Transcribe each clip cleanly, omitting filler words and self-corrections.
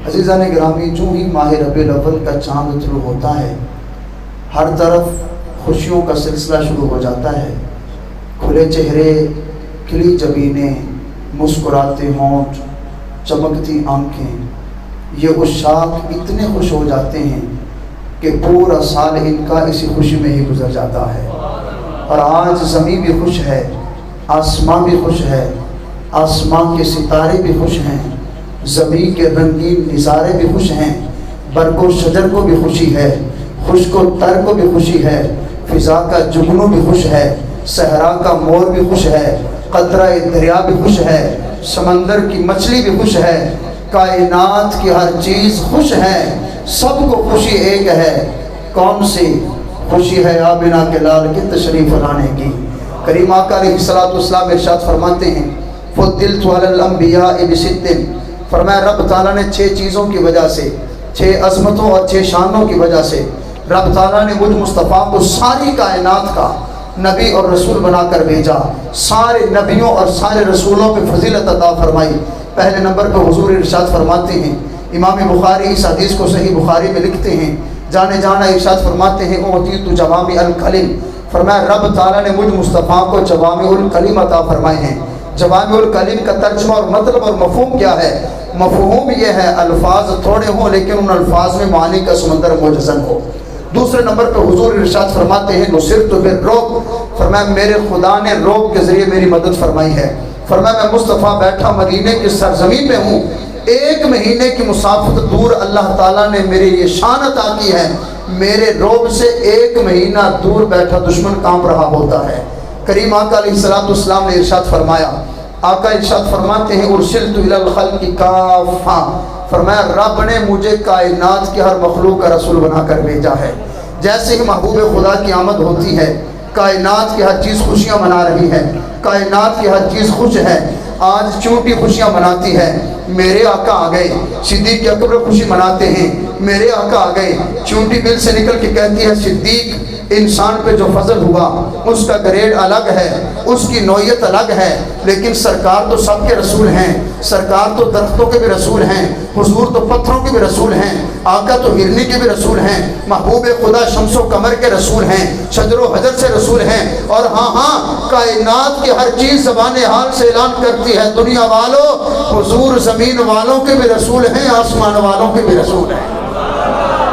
عزیزان گرامی، جو ہی ماہ ربیع الاول کا چاند طلوع ہوتا ہے ہر طرف خوشیوں کا سلسلہ شروع ہو جاتا ہے۔ کھلے چہرے، کھلی جبینیں، مسکراتے ہونٹ، چمکتی آنکھیں، یہ عشاق اتنے خوش ہو جاتے ہیں کہ پورا سال ان کا اسی خوشی میں ہی گزر جاتا ہے۔ اور آج زمین بھی خوش ہے، آسمان بھی خوش ہے، آسمان کے ستارے بھی خوش ہیں، زمین کے رنگین نظارے بھی خوش ہیں، برگ و شجر کو بھی خوشی ہے، خشک و تر کو بھی خوشی ہے، فضا کا جگنو بھی خوش ہے، صحرا کا مور بھی خوش ہے، قطرہ دریا بھی خوش ہے، سمندر کی مچھلی بھی خوش ہے، کائنات کی ہر چیز خوش ہے، سب کو خوشی ایک ہے۔ کون سی خوشی ہے؟ آمنہ کے لال کے تشریف لانے کی۔ کریم آقا علیہ السلام ارشاد فرماتے ہیں فضلت علی الانبیاء بست، فرمایا رب تعالیٰ نے 6 چیزوں کی وجہ سے، 6 عظمتوں اور 6 شانوں کی وجہ سے رب تعالیٰ نے مجھ مصطفیٰ کو ساری کائنات کا نبی اور رسول بنا کر بھیجا، سارے نبیوں اور سارے رسولوں پہ فضیلت عطا فرمائی۔ پہلے نمبر پہ حضور ارشاد فرماتے ہیں، امام بخاری اس حدیث کو صحیح بخاری میں لکھتے ہیں، جانے جانا ارشاد فرماتے ہیں اعطیت جوامع الکلم، فرمایا رب تعالیٰ نے مجھ مصطفیٰ کو جوامع الکلم عطا فرمائے ہیں۔ جوامع الکلم کا ترجمہ اور مطلب اور مفہوم کیا ہے؟ مفہوم یہ ہے الفاظ تھوڑے ہوں لیکن ان الفاظ میں معانی کا سمندر مجزن ہو۔ دوسرے نمبر پہ حضور ارشاد فرماتے ہیں نصرت بالرعب، فرمایا میرے خدا نے رعب کے ذریعے میری مدد فرمائی ہے۔ فرمایا میں مصطفیٰ بیٹھا مدینے کی سرزمین میں ہوں، 1 مہینے کی مسافت دور اللہ تعالیٰ نے میری یہ شان عطا کی ہے، میرے رعب سے 1 مہینہ دور بیٹھا دشمن کانپ رہا ہوتا ہے۔ کریم آقا علیہ السلام نے ارشاد فرمایا، آقا ارشاد فرماتے ہیں ارسلت الی الخلق کافہ، فرمایا رب نے مجھے کائنات کی ہر مخلوق کا رسول بنا کر بھیجا ہے۔ جیسے ہی محبوب خدا کی آمد ہوتی ہے کائنات کی ہر چیز خوشیاں منا رہی ہے، کائنات کی ہر چیز خوش ہے۔ آج چونٹی خوشیاں مناتی ہے، میرے آقا آ گئے، صدیق اکبر خوشی مناتے ہیں، میرے آقا آ گئے، چونٹی بل سے نکل کے کہتی ہے صدیق انسان پہ جو فضل ہوا اس کا گریڈ الگ ہے، اس کی نوعیت الگ ہے، لیکن سرکار تو سب کے رسول ہیں، سرکار تو درختوں کے بھی رسول ہیں، حضور تو پتھروں کے بھی رسول ہیں، آقا تو ہرنی کے بھی رسول ہیں، محبوب خدا شمس و قمر کے رسول ہیں، شجر و حجر سے رسول ہیں، اور ہاں کائنات کی ہر چیز زبان حال سے اعلان کرتی ہے دنیا والوں حضور زمین والوں کے بھی رسول ہیں، آسمان والوں کے بھی رسول ہیں۔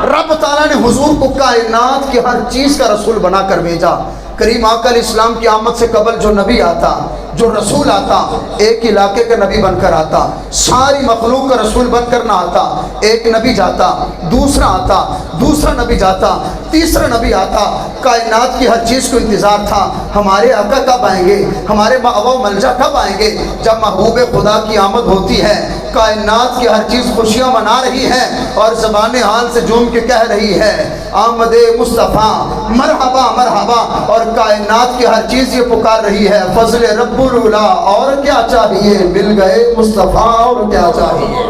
رب تعالیٰ نے حضور کو کائنات کی ہر چیز کا رسول بنا کر بھیجا۔ کریم آقا علیہ السلام کی آمد سے قبل جو نبی آتا، جو رسول آتا، ایک علاقے کا نبی بن کر آتا، ساری مخلوق کا رسول بن کر نہ آتا، ایک نبی جاتا، دوسرا آتا، دوسرا نبی جاتا، تیسرا نبی آتا، کائنات کی ہر چیز کو انتظار تھا ہمارے آقا کب آئیں گے، ہمارے مأویٰ و ملجا کب آئیں گے۔ جب محبوب خدا کی آمد ہوتی ہے کائنات کی ہر چیز خوشیاں منا رہی ہے اور زبان حال سے جھوم کے کہہ رہی ہے آمد مصطفیٰ مرحبا مرحبا، اور کائنات کی ہر چیز یہ پکار رہی ہے فضل رب العلا، اور کیا چاہیے مل گئے مصطفیٰ، اور کیا چاہیے۔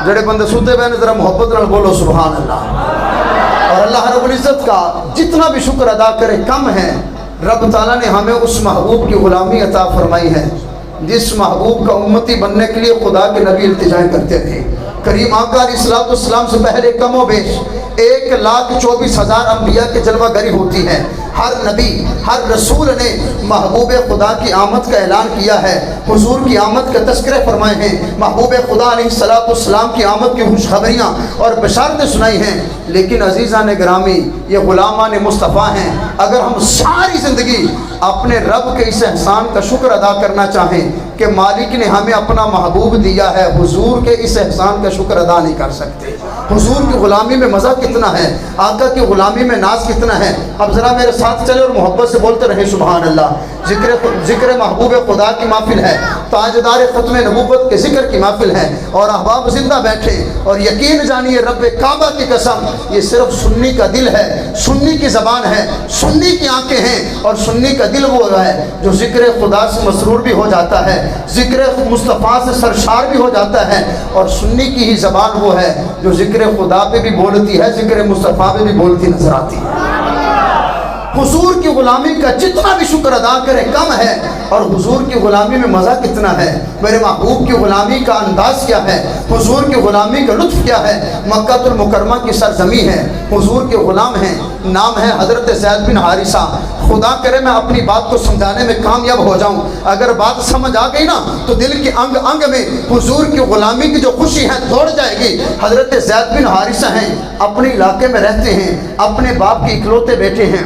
جڑے بندے سوتے بہنے ذرا محبت نال بولو سبحان اللہ۔ اور اللہ رب العزت کا جتنا بھی شکر ادا کرے کم ہے، رب تعالیٰ نے ہمیں اس محبوب کی غلامی عطا فرمائی ہے جس محبوب کا امتی بننے کے لیے خدا کے نبی التجائیں کرتے تھے۔ کریم آقا علیہ السلام سے پہلے کم و بیش 1,24,000 انبیاء کے جلوہ گری ہوتی ہے۔ ہر نبی، ہر رسول نے محبوب خدا کی آمد کا اعلان کیا ہے، حضور کی آمد کا تذکرہ فرمائے ہیں، محبوب خدا علیہ السلام کی آمد کی خوشخبریاں اور بشارتیں سنائی ہیں۔ لیکن عزیزان گرامی، یہ غلامان مصطفیٰ ہیں، اگر ہم ساری زندگی اپنے رب کے اس احسان کا شکر ادا کرنا چاہیں کہ مالک نے ہمیں اپنا محبوب دیا ہے، حضور کے اس احسان کا شکر ادا نہیں کر سکتے۔ حضور کی غلامی میں مزہ کتنا ہے، آقا کی غلامی میں ناز کتنا ہے۔ اب ذرا میرے ساتھ چلے اور محبت سے بولتے رہے سبحان اللہ۔ ذکر محبوب خدا کی محفل ہے، تاجدار ختم نبوت کے ذکر کی محفل ہے، اور احباب زندہ بیٹھے اور یقین جانیے رب کعبہ کی قسم یہ صرف سنی کا دل ہے، سنی کی زبان ہے، سنی کی آنکھیں ہیں، اور سنی کا دل وہ ہے جو ذکر خدا سے مسرور بھی ہو جاتا ہے، ذکر مصطفیٰ سے سرشار بھی ہو جاتا ہے، اور سنی کی ہی زبان وہ ہے جو ذکر خدا پہ بھی بولتی ہے، ذکر مصطفیٰ پہ بھی بولتی نظر آتی ہے۔ حضور کی غلامی کا جتنا بھی شکر ادا کرے کم ہے، اور حضور کی غلامی میں مزہ کتنا ہے، میرے محبوب کی غلامی کا انداز کیا ہے، حضور کی غلامی کا لطف کیا ہے۔ مکہ المکرمہ کی سرزمین ہے، حضور کے غلام ہیں، نام ہے حضرت زید بن حارثہ۔ خدا کرے میں اپنی بات کو سمجھانے میں کامیاب ہو جاؤں، اگر بات سمجھ آ گئی نا تو دل کے انگ انگ میں حضور کی غلامی کی جو خوشی ہے دوڑ جائے گی۔ حضرت زید بن حارثہ ہیں، اپنے علاقے میں رہتے ہیں، اپنے باپ کے اکلوتے بیٹے ہیں۔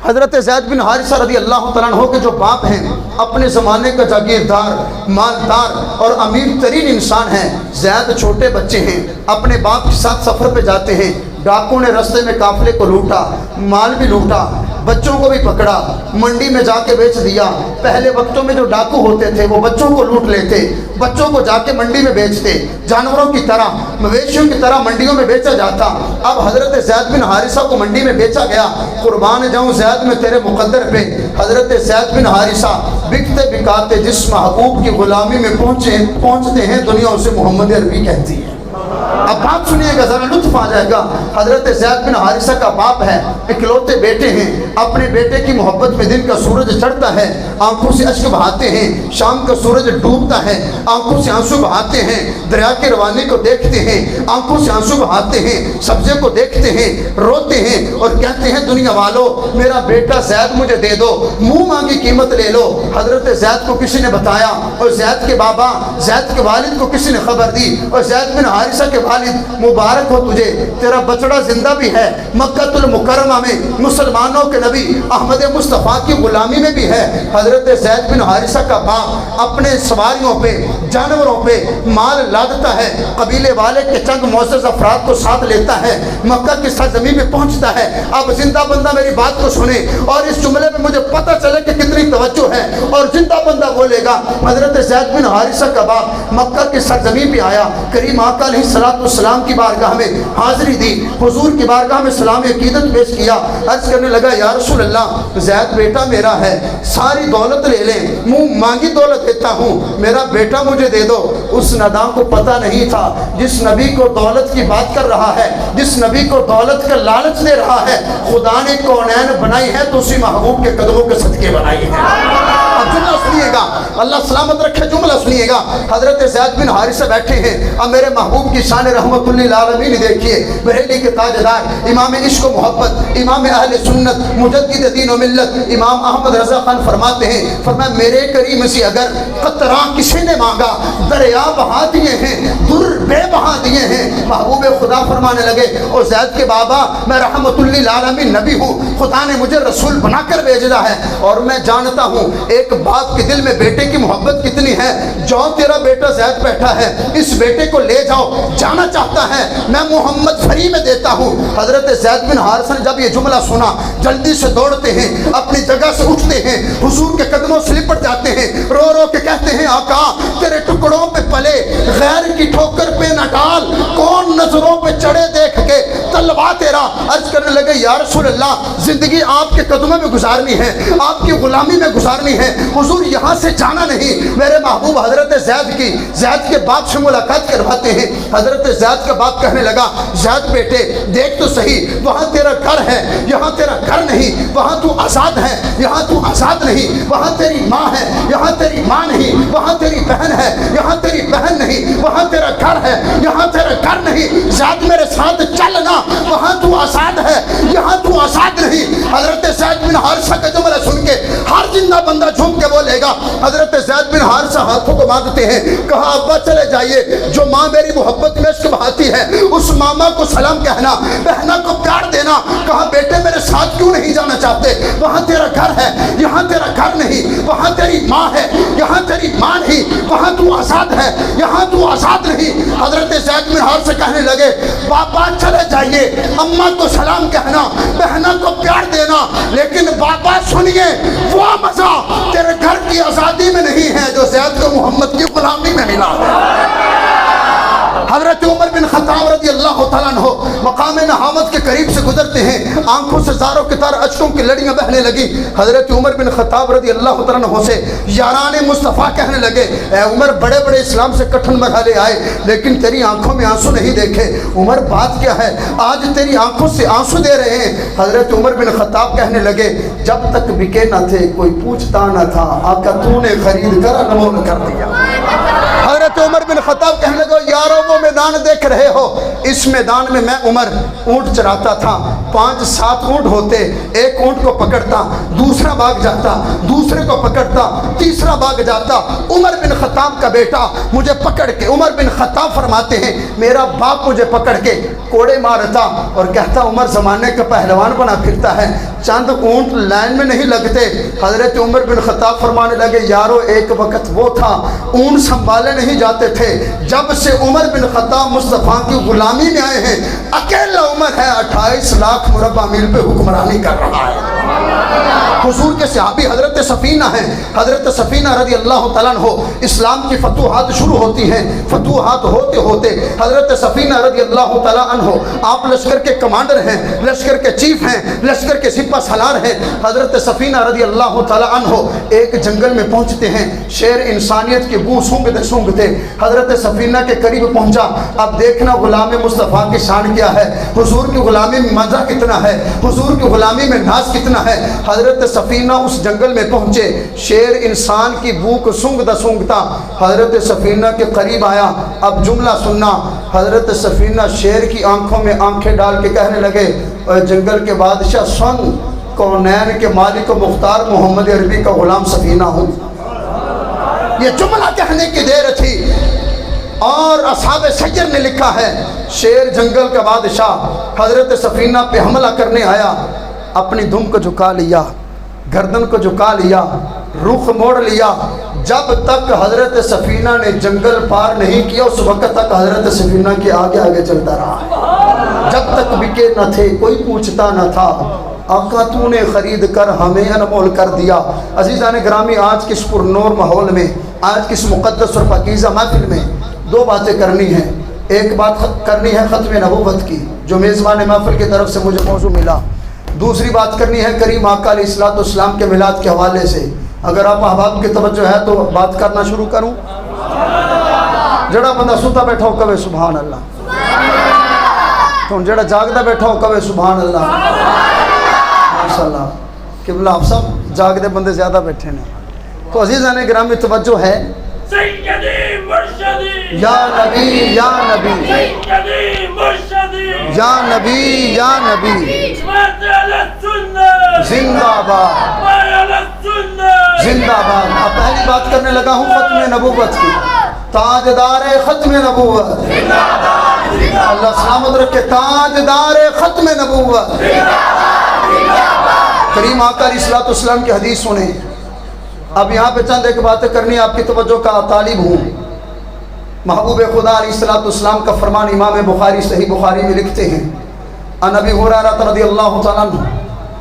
حضرت زید بن حارثہ رضی اللہ تعالیٰ عنہ کے جو باپ ہیں، اپنے زمانے کا جاگیردار، مالدار اور امیر ترین انسان ہیں۔ زید چھوٹے بچے ہیں، اپنے باپ کے ساتھ سفر پہ جاتے ہیں، ڈاکوں نے رستے میں قافلے کو لوٹا، مال بھی لوٹا، بچوں کو بھی پکڑا، منڈی میں جا کے بیچ دیا۔ پہلے وقتوں میں جو ڈاکو ہوتے تھے وہ بچوں کو لوٹ لیتے، بچوں کو جا کے منڈی میں بیچتے، جانوروں کی طرح، مویشیوں کی طرح منڈیوں میں بیچا جاتا۔ اب حضرت زید بن حارثہ کو منڈی میں بیچا گیا۔ قربان جاؤں زید میں تیرے مقدر پہ، حضرت زید بن حارثہ بکتے بکاتے جس محبوب کی غلامی میں پہنچتے ہیں، دنیا اسے محمد عربی کہتی ہے۔ اب بات سنیے گا، ذرا لطف آ جائے گا۔ حضرت زید بن حارثہ کا باپ ہے، اکلوتے بیٹے ہیں، اپنے بیٹے کی محبت میں دن کا سورج چڑھتا ہے، آنکھوں سے اشک بہاتے ہیں، شام کا سورج ڈوبتا ہے، آنکھوں سے آنسو بہاتے ہیں، دریا کے روانی کو دیکھتے ہیں، آنکھوں سے آنسو بہاتے ہیں، سبزے کو دیکھتے ہیں، روتے ہیں اور کہتے ہیں دنیا والوں میرا بیٹا زید مجھے دے دو، منہ مانگی قیمت لے لو۔ حضرت زید کو کسی نے بتایا، اور زید کے بابا، زید کے والد کو کسی نے خبر دی، اور زید بن حارثہ کے والد مبارک ہو تجھے، تیرا بچڑا زندہ بھی ہے، مکہ المکرمہ میں مسلمانوں کے نبی احمد مصطفیٰ کی غلامی میں بھی ہے۔ حضرت زید بن حارثہ کا باپ اپنے سواریوں پہ، جانوروں پہ مال لادتا ہے، قبیلے والے کے چند معزز افراد کو ساتھ لیتا ہے، مکہ کی سرزمین میں پہنچتا ہے۔ اب زندہ بندہ میری بات کو سنے اور اس جملے میں مجھے پتہ چلے کہ کتنی توجہ ہے، اور زندہ بندہ بولے گا۔ حضرت زید بن حارثہ کا باپ مکہ کی سرزمین پہ آیا، کریم آقا علیہ السلام کی بارگاہ میں حاضری دی، حضور کی بارگاہ میں سلام عقیدت پیش کیا، عرض کرنے لگا یا رسول اللہ زید بیٹا میرا ہے، ساری دولت لے لیں، منہ مانگی دولت دیتا ہوں، میرا بیٹا مجھے دے دو۔ اس نادان کو پتہ نہیں تھا جس نبی کو دولت کی بات کر رہا ہے، جس نبی کو دولت کا لالچ دے رہا ہے، خدا نے کونین بنائی ہے تو اسی محبوب کے قدموں کے صدقے بنائی ہے۔ اب جملہ سنیے گا، اللہ سلامت رکھے، جملہ سنیے گا۔ حضرت زید بن حارثہ بیٹھے ہیں، اب میرے محبوب کی شان رحمت للعالمین دیکھیے، بریلی کے تاجدار، امام عشق و محبت، امام اہل سنت، مجدد دین و ملت، امام احمد رضا خان فرماتے ہیں، فرمایا میرے کریم سے اگر قطرہ کسی نے مانگا دریا بہا دیے ہیں، در بے بہا دیے ہیں۔ محبوب خدا فرمانے لگے اور زید کے بابا میں رحمت للعالمین نبی ہوں، خدا نے مجھے رسول بنا کر بھیجا ہے، اور میں جانتا ہوں ایک باپ کے دل میں بیٹے کی محبت کتنی ہے۔ جو تیرا بیٹا زید بیٹھا ہے، اس بیٹے کو لے جاؤ، جانا چاہتا ہے میں محمد فری میں دیتا ہوں۔ حضرت زید بن حارثہ نے جب یہ جملہ سنا جلدی سے دوڑتے ہیں، اپنی جگہ سے اٹھتے ہیں، حضور کے قدموں سے لپٹ جاتے ہیں، رو رو کے کہتے ہیں آقا تیرے ٹکڑوں پہ پلے، غیر کی ٹھوکر پہ نہ ڈال، کون نظروں پہ چڑھے دیکھ کے طلبا تیرا۔ عرض کرنے لگے یا رسول اللہ زندگی آپ کے قدموں میں گزارنی ہے، آپ کی غلامی میں گزارنی ہے، حضور یہاں سے جانا نہیں۔ میرے محبوب حضرت زید کے باپ سے ملاقات کرواتے ہیں۔ حضرت زید کا باپ کہنے لگا زید بیٹے دیکھ تو صحیح، وہاں تیرا گھر ہے، یہاں تیرا گھر نہیں، وہاں تو آزاد ہے، یہاں تو آزاد نہیں، وہاں تیری ماں ہے، یہاں تیری ماں نہیں، وہاں تیری بہن ہے، یہاں تیری بہن نہیں، وہاں تیرا گھر ہے، یہاں تیرا گھر نہیں، زید میرے ساتھ چلنا، وہاں تو آزاد ہے، یہاں تو آزاد نہیں۔ حضرت زید بن حارثہ کا جملہ سن کے ہر زندہ بندہ جھوم کے بولے گا۔ حضرت زید بن حارثہ ہاتھوں کو باندھتے ہیں، کہا ابا چلے جائیے، جو ماں میری محبت میں عشق بہاتی ہے اس ماما کو سلام کہنا، بہنا کو پیار دینا۔ کہا بیٹے میرے ساتھ کیوں نہیں جانا چاہتے، وہاں تیرا گھر ہے، یہاں تیرا گھر نہیں، وہاں تیری ماں ہے، یہاں تیری ماں نہیں، وہاں تو آزاد ہے، یہاں تو آزاد نہیں۔ حضرت زید بن حارثہ کہنے لگے بابا چلے جائیے، اماں کو سلام کہنا، بہنا کو پیار دینا، لیکن بابا سنیے وہ مزہ تیرے گھر کی آزادی میں نہیں ہے جو زید کو محمد کی غلامی میں ملا ہے۔ حضرت عمر بن خطاب رضی اللہ تعالیٰ عنہ مقام نہامت کے قریب سے گزرتے ہیں، آنکھوں سے زاروں کی طرح اشکوں کی لڑیاں بہنے لگی۔ حضرت عمر بن خطاب رضی اللہ تعالیٰ عنہ سے یاران مصطفیٰ کہنے لگے، اے عمر بڑے بڑے اسلام سے کٹھن مرحلے آئے لیکن تیری آنکھوں میں آنسو نہیں دیکھے، عمر بات کیا ہے آج تیری آنکھوں سے آنسو دے رہے ہیں؟ حضرت عمر بن خطاب کہنے لگے، جب تک بکے نہ تھے کوئی پوچھتا نہ تھا، آقا تو نے خرید کر انمول کر دیا۔ حضرت عمر بن خطاب کہنے لگے، یارو وہ میدان دیکھ رہے ہو، اس میدان میں میں عمر اونٹ چراتا تھا، 5-7 اونٹ ہوتے، ایک اونٹ کو پکڑتا، دوسرا بھاگ جاتا، دوسرے کو پکڑتا، تیسرا بھاگ جاتا، عمر بن خطاب کا بیٹا مجھے پکڑ کے، عمر بن خطاب فرماتے ہیں میرا باپ مجھے پکڑ کے کوڑے مارتا اور کہتا عمر زمانے کا پہلوان بنا پھرتا ہے، چند اونٹ لائن میں نہیں لگتے۔ حضرت عمر بن خطاب فرمانے لگے، یارو ایک وقت وہ تھا اونٹ سنبھالے نہیں جاتے تھے، جب سے عمر بن خطاب مصطفیٰ کی غلامی میں آئے ہیں اکیلا عمر ہے 28 لاکھ مربع میل پہ حکمرانی کر رہا ہے۔ حضور کے صحابی حضرت سفینہ ہیں، حضرت سفینہ رضی اللہ تعالیٰ عنہ اسلام کی فتوحات شروع ہوتی ہیں، فتوحات ہوتے ہوتے حضرت سفینہ رضی اللہ تعالیٰ عنہ آپ لشکر کے کمانڈر ہیں، لشکر کے چیف ہیں، لشکر کے سپہ سالار ہیں۔ حضرت سفینہ رضی اللہ تعالیٰ عنہ ایک جنگل میں پہنچتے ہیں، شیر انسانیت کی بو سونگتے سونگتے حضرت سفینہ کے قریب پہنچا۔ اب دیکھنا غلام مصطفیٰ کی شان کیا ہے، حضور کی غلامی میں مزہ کتنا ہے، حضور کی غلامی میں ناز کتنا ہے۔ حضرت سفینہ اس جنگل میں پہنچے، شیر انسان کی بو کو سونگتا سونگتا حضرت سفینہ کے قریب آیا۔ اب جملہ سننا، حضرت سفینہ شیر کی آنکھوں میں آنکھیں ڈال کے کہنے لگے، اے جنگل کے بادشاہ سن، کونین کے مالک و مختار محمد عربی کا غلام سفینہ ہوں۔ یہ جملہ کہنے کی دیر تھی اور اصحاب سجر نے لکھا ہے، شیر جنگل کا بادشاہ حضرت سفینہ پہ حملہ کرنے آیا، اپنی دم کو جھکا لیا، گردن کو جھکا لیا، رخ موڑ لیا، جب تک حضرت سفینہ نے جنگل پار نہیں کیا اس وقت تک حضرت سفینہ کے آگے آگے چلتا رہا ہے، جب تک بکے نہ تھے کوئی پوچھتا نہ تھا، آقا تو نے خرید کر ہمیں انمول کر دیا۔ عزیزان گرامی، آج کس پر نور ماحول میں، آج کس مقدس اور پاکیزہ محفل میں دو باتیں کرنی ہیں۔ ایک بات کرنی ہے ختم نبوت کی جو میزبان محفل کی طرف سے مجھے موضوع ملا، دوسری بات کرنی ہے کریم آقا علیہ الصلوۃ والسلام کے میلاد کے حوالے سے۔ اگر آپ احباب کی توجہ ہے تو بات کرنا شروع کروں۔ جڑا بندہ سوتا بیٹھا ہو کہے سبحان اللہ، تو جڑا جاگدا بیٹھا ہو کہے سبحان اللہ۔ ماشاءاللہ قبلہ آپ سب جاگدے بندے زیادہ بیٹھے ہیں۔ تو عزیزان گرامی توجہ ہے، سیدی مرشدی یا نبی یا نبی سیدی مرشدی یا نبی یا نبی مات علی السنہ زندہ باد مات علی السنہ زندہ باد۔ اب پہلی بات کرنے لگا ہوں ختم نبوت کی، تاجدار ختم نبوت، اللہ سلامت رکھے، تاجدار ختم نبوت کریم آقا علیہ الصلوۃ والسلام کی حدیث سنیں۔ اب یہاں پہ چند ایک باتیں کرنی آپ کی توجہ کا طالب ہوں۔ محبوب خدا علیہ الصلوۃ والسلام کا فرمان امام بخاری صحیح بخاری میں لکھتے ہیں، عن ابی ہریرہ رضی اللہ تعالیٰ عنہ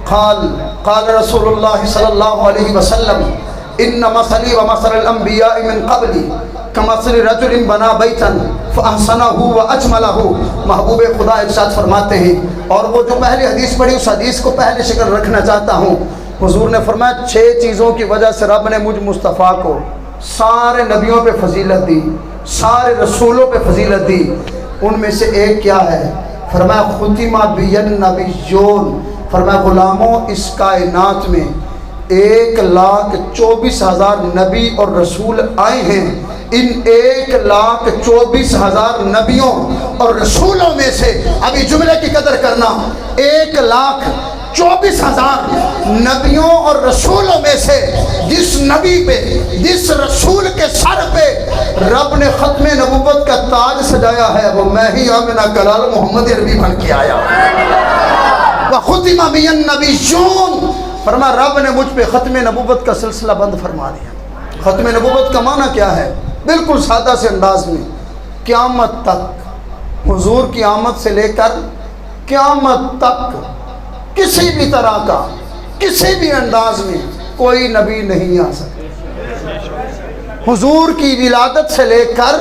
قال قال رسول اللہ صلی اللہ علیہ وسلم ان مثلی ومثل الانبیاء من قبلی کمثل رجل بنا بیتا فاحسنہ واجملہ۔ محبوب خدا ارشاد فرماتے ہیں، اور وہ جو پہلی حدیث پڑھی اس حدیث کو پہلے شکل رکھنا چاہتا ہوں۔ حضور نے فرمایا 6 چیزوں کی وجہ سے رب نے مجھ مصطفیٰ کو سارے نبیوں پہ فضیلت دی، سارے رسولوں پہ فضیلت دی۔ ان میں سے ایک کیا ہے؟ فرمایا ختم بی النبیون، فرمایا غلاموں اس کائنات میں 1,24,000 نبی اور رسول آئے ہیں، ان 1,24,000 نبیوں اور رسولوں میں سے، ابھی جملے کی قدر کرنا، 1,24,000 نبیوں اور رسولوں میں سے جس نبی پہ، جس رسول کے سر پہ رب نے ختم نبوت کا تاج سجایا ہے، وہ میں ہی آمنہ کلال محمد عربی بن کے آیا۔ وَخُتِمَ بِيَ النَّبِيُّونَ، فرمایا رب نے مجھ پہ ختم نبوت کا سلسلہ بند فرما دیا۔ ختم نبوت کا معنی کیا ہے؟ بالکل سادہ سے انداز میں، قیامت تک، حضور کی آمد سے لے کر قیامت تک کسی بھی طرح کا، کسی بھی انداز میں کوئی نبی نہیں آ سکتا۔ حضور کی ولادت سے لے کر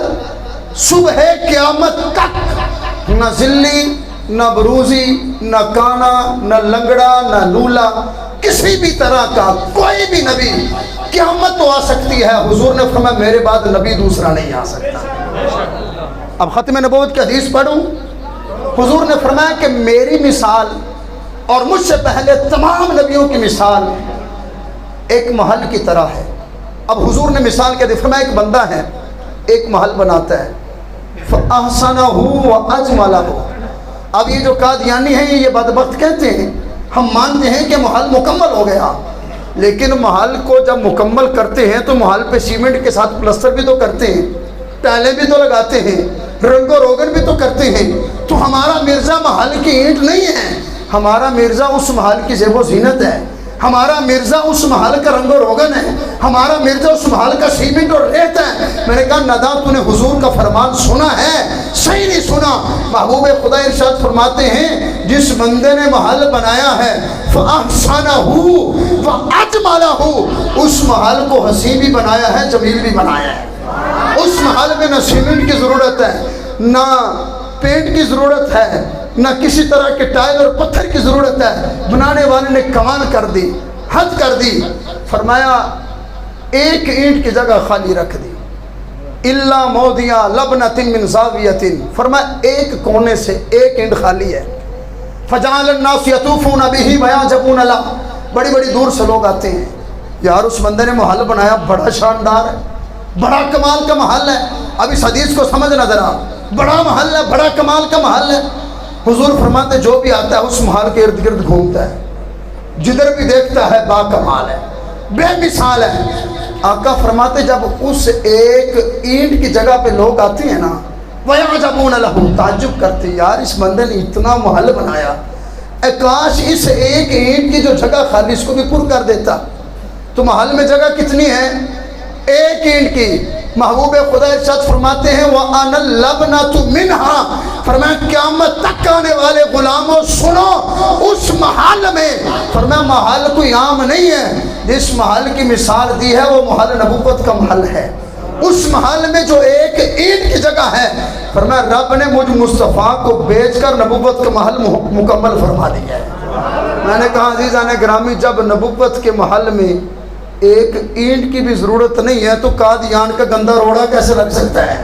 صبح قیامت تک نہ ذلی نہ بروزی نہ کانا نہ لنگڑا نہ لولا کسی بھی طرح کا کوئی بھی نبی قیامت تو آ سکتی ہے، حضور نے فرمایا میرے بعد نبی دوسرا نہیں آ سکتا۔ اب ختم نبوت کی حدیث پڑھوں، حضور نے فرمایا کہ میری مثال اور مجھ سے پہلے تمام نبیوں کی مثال ایک محل کی طرح ہے۔ اب حضور نے مثال کے دے فرمایا ایک بندہ ہے، ایک محل بناتا ہے، فَأَحْسَنَهُ وَأَجْمَلَهُ۔ اب یہ جو قادیانی ہیں یہ بدبخت کہتے ہیں، ہم مانتے ہیں کہ محل مکمل ہو گیا، لیکن محل کو جب مکمل کرتے ہیں تو محل پہ سیمنٹ کے ساتھ پلسٹر بھی تو کرتے ہیں، ٹائلیں بھی تو لگاتے ہیں، رنگ و روغن بھی تو کرتے ہیں۔ تو ہمارا مرزا محل کی اینٹ نہیں ہے، ہمارا مرزا اس محل کی زیب و زینت ہے، ہمارا مرزا اس محل کا رنگ و روغن ہے، ہمارا مرزا اس محل کا سیمنٹ اور ریت ہے۔ میں نے کہا ندا تو نے حضور کا فرمان سنا ہے؟ صحیح نہیں سنا۔ محبوب خدا ارشاد فرماتے ہیں جس بندے نے محل بنایا ہے فَأَحْسَنَهُ وَأَجْمَلَهُ، اس محل کو حسین بھی بنایا ہے، جمیل بھی بنایا ہے۔ اس محل میں نہ سیمنٹ کی ضرورت ہے، نہ پینٹ کی ضرورت ہے، نہ کسی طرح کے ٹائل اور پتھر کی ضرورت ہے، بنانے والے نے کمان کر دی، حد کر دی۔ فرمایا ایک اینٹ کی جگہ خالی رکھ دی، الا موضع لبنۃ من زاویۃ، فرمایا ایک کونے سے ایک اینٹ خالی ہے۔ فجعل الناس یطوفون به ویعجبون له، بڑی بڑی دور سے لوگ آتے ہیں، یار اس بندے نے محل بنایا بڑا شاندار ہے، بڑا کمال کا محل ہے۔ اب اس حدیث کو سمجھنا ذرا، بڑا محل ہے، بڑا کمال کا محل ہے۔ حضور فرماتے جو بھی آتا ہے اس محل کے ارد گرد گھومتا ہے، جدھر بھی دیکھتا ہے با کمال ہے، بے مثال ہے۔ آقا فرماتے جب اس ایک اینٹ کی جگہ پہ لوگ آتے ہیں نا وَيَعْجَبُونَ لَهُ، تعجب کرتے یار اس بندے نے اتنا محل بنایا، اے کاش اس ایک اینٹ کی جو جگہ خالی اس کو بھی پر کر دیتا۔ تو محل میں جگہ کتنی ہے؟ ایک اینٹ کی۔ محبوب خدا ارشاد فرماتے ہیں وَأَنَا اللَّبْنَةُ مِنْهَا، فرمایا قیامت تک آنے والے غلاموں سنو، اس محل میں، فرمایا محل کوئی عام نہیں ہے، جس محل کی مثال دی ہے وہ محل نبوت کا محل ہے۔ اس محل میں جو ایک اینٹ کی جگہ ہے، فرمایا رب نے مجھ مصطفیٰ کو بیچ کر نبوت کا محل مکمل فرما دیا ہے۔ میں نے کہا عزیزان گرامی جب نبوت کے محل میں ایک اینٹ کی بھی ضرورت نہیں ہے تو قادیان کا گندا روڑا کیسے لگ سکتا ہے؟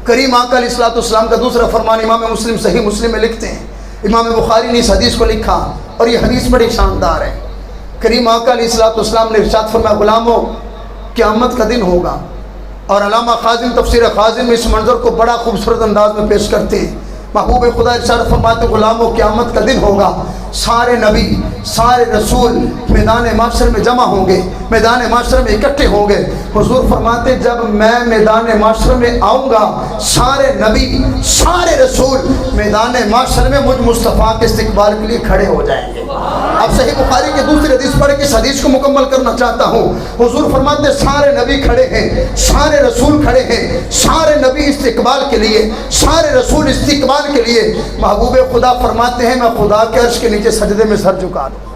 کریم آقا علیہ الصلوۃ والسلام کا دوسرا فرمان امام مسلم صحیح مسلم میں لکھتے ہیں، امام بخاری نے اس حدیث کو لکھا اور یہ حدیث بڑی شاندار ہے۔ کریم آقا علیہ الصلوۃ والسلام نے ارشاد فرمایا غلاموں قیامت کا دن ہوگا، اور علامہ خازن تفسیر خازن میں اس منظر کو بڑا خوبصورت انداز میں پیش کرتے ہیں۔ محبوب خدا ارشاد فرماتے غلاموں قیامت کا دن ہوگا، سارے نبی سارے رسول میدان معاشر میں جمع ہوں گے، میدان معاشر میں اکٹھے ہوں گے۔ حضور فرماتے جب میں میدان معاشر میں آؤں گا سارے نبی سارے رسول میدان معاشر میں مجھ مصطفیٰ کے استقبال کے لیے کھڑے ہو جائیں گے۔ اب صحیح بخاری کے دوسری حدیث پڑھ کے اس حدیث کو مکمل کرنا چاہتا ہوں۔ حضور فرماتے سارے نبی کھڑے ہیں، سارے رسول کھڑے ہیں، سارے نبی استقبال کے لیے، سارے رسول استقبال کے لیے۔ محبوب خدا فرماتے ہیں میں خدا کے عرش کے نیچے سجدے میں سر جھکا دوں،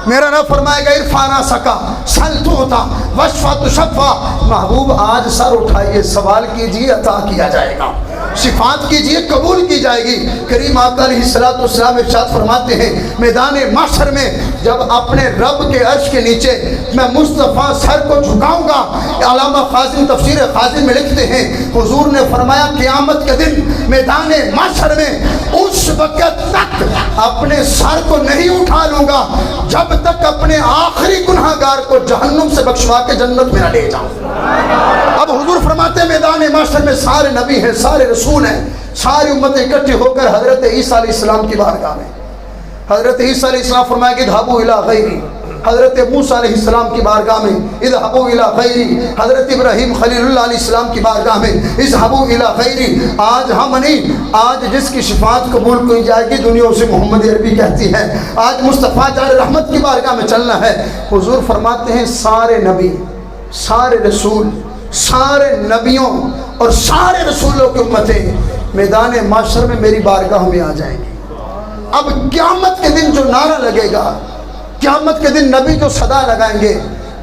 میرا رب فرمائے گا عرفانا سکا سل تو ہوتا وشفا تو شفا، محبوب آج سر اٹھائیے سوال کیجئے عطا کیا جائے گا، صفات کیجئے قبول کی جائے گی۔ کریم آقا علیہ الصلوۃ والسلام ارشاد فرماتے ہیں میدان محشر میں جب اپنے رب کے عرش کے نیچے میں مصطفیٰ سر کو جھکاؤں گا، علامہ خازن تفسیر خازن میں لکھتے ہیں حضور نے فرمایا قیامت کے دن میدان محشر میں اس وقت تک اپنے سر کو نہیں اٹھا لوں گا جب تک اپنے آخری گناہ گار کو جہنم سے بخشوا کے جنت میں نہ لے جاؤں۔ اب حضور فرماتے ہیں میدان محشر میں سارے نبی ہیں سارے رسول ہیں، ساری امتیں اکٹھی ہو کر حضرت عیسیٰ علیہ السلام کی بارگاہ میں، حضرت عیسیٰ علیہ السلام فرمایا کہ اذهبوا الی غیری، حضرت موسیٰ علیہ السلام کی بارگاہ میں اذهبوا الی غیری، حضرت ابراہیم خلیل اللہ علیہ السلام کی بارگاہ میں اذهبوا الی غیری۔ آج ہم نہیں، آج جس کی شفاعت قبول کی جائے گی دنیا اسے محمد عربی کہتی ہے، آج مصطفیٰ جار رحمت کی بارگاہ میں چلنا ہے۔ حضور فرماتے ہیں سارے نبی سارے رسول سارے نبیوں اور سارے رسولوں کی امتیں میدان معاشر میں میری بارگاہ میں آ جائیں گی۔ اب قیامت کے دن جو نعرہ لگے گا، قیامت کے دن نبی جو صدا لگائیں گے،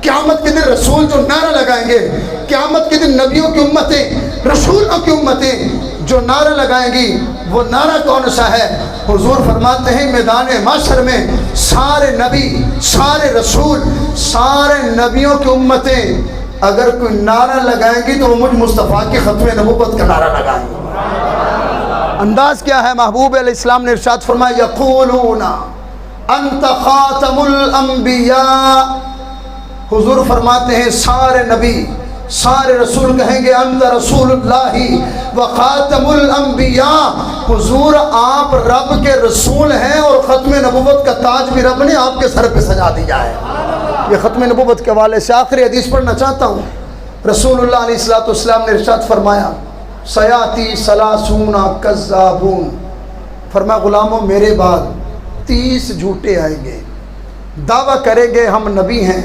قیامت کے دن رسول جو نعرہ لگائیں گے، قیامت کے دن نبیوں کی امتیں رسولوں کی امتیں جو نعرہ لگائیں گی وہ نعرہ کون سا ہے؟ حضور فرماتے ہیں میدان محشر میں سارے نبی، سارے رسول، سارے نبیوں کی امتیں اگر کوئی نعرہ لگائیں گی تو وہ مجھ مصطفیٰ کی ختم نبوت کا نعرہ لگائیں گے۔ انداز کیا ہے؟ محبوب علیہ السلام نے ارشاد فرمایا یقولون انت خاتم الانبیاء، حضور فرماتے ہیں سارے نبی، سارے رسول کہیں گے انت رسول اللہ و خاتم الانبیاء، حضور آپ رب کے رسول ہیں اور ختم نبوت کا تاج بھی رب نے آپ کے سر پہ سجا دیا ہے۔ یہ ختم نبوت کے حوالے سے آخری حدیث پڑھنا چاہتا ہوں۔ رسول اللہ علیہ السلام نے ارشاد فرمایا سیاتی ثلاثون کذابون، فرمایا غلاموں میرے بعد 30 جھوٹے آئیں گے، دعویٰ کریں گے ہم نبی ہیں۔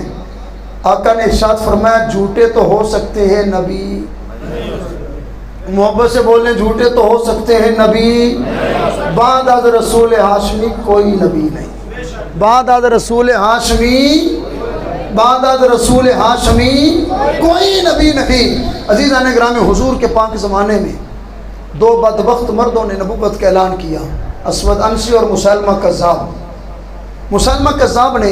آقا نے ارشاد فرمایا جھوٹے تو ہو سکتے ہیں نبی، محبت سے بولیں جھوٹے تو ہو سکتے ہیں نبی، بعد از رسول ہاشمی کوئی نبی نہیں، بعد از رسول ہاشمی، بعد از رسول ہاشمی کوئی نبی نہیں۔ عزیزان گرامی، حضور کے پاک زمانے میں 2 بدبخت مردوں نے نبوت کا اعلان کیا، اسود انسی اور مسلمہ کذاب۔ مسلمہ کذاب نے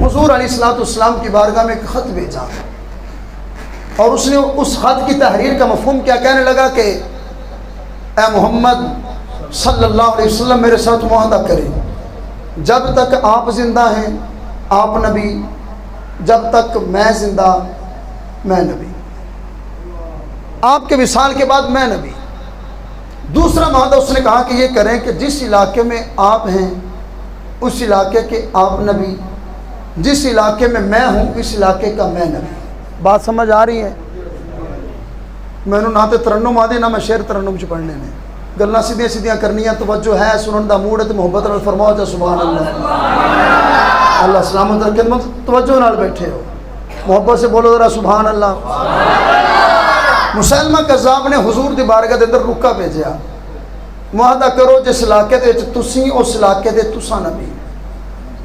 حضور علیہ السلام کی بارگاہ میں ایک خط بھیجا اور اس نے اس خط کی تحریر کا مفہوم کیا کہنے لگا کہ اے محمد صلی اللہ علیہ وسلم میرے ساتھ معاہدہ کریں، جب تک آپ زندہ ہیں آپ نبی، جب تک میں زندہ میں نبی، آپ کے وصال کے بعد میں نبی۔ دوسرا معاہدہ اس نے کہا کہ یہ کریں کہ جس علاقے میں آپ ہیں اس علاقے کے آپ نبی، جس علاقے میں ہوں اس علاقے کا میں نبی۔ بات سمجھ آ رہی ہے؟ میں نے نہ تو ترنم آدھی نہ میں شعر ترنم چ پڑھنے نے، گلاں سیدھیاں سیدھیاں کرنیاں، توجہ ہے سنن دا موڈ ہے تو محبت نال فرماؤ جا سبحان اللہ۔ اللہ سلامت رکھے، توجہ نال بیٹھے ہو، محبت سے بولو ذرا سبحان اللہ۔ مسلمہ کذاب نے حضور دی بارگاہ دے اندر رکا بھیجیا، معاہدہ کرو جس علاقے دے تسی اس علاقے دے تساں نبی،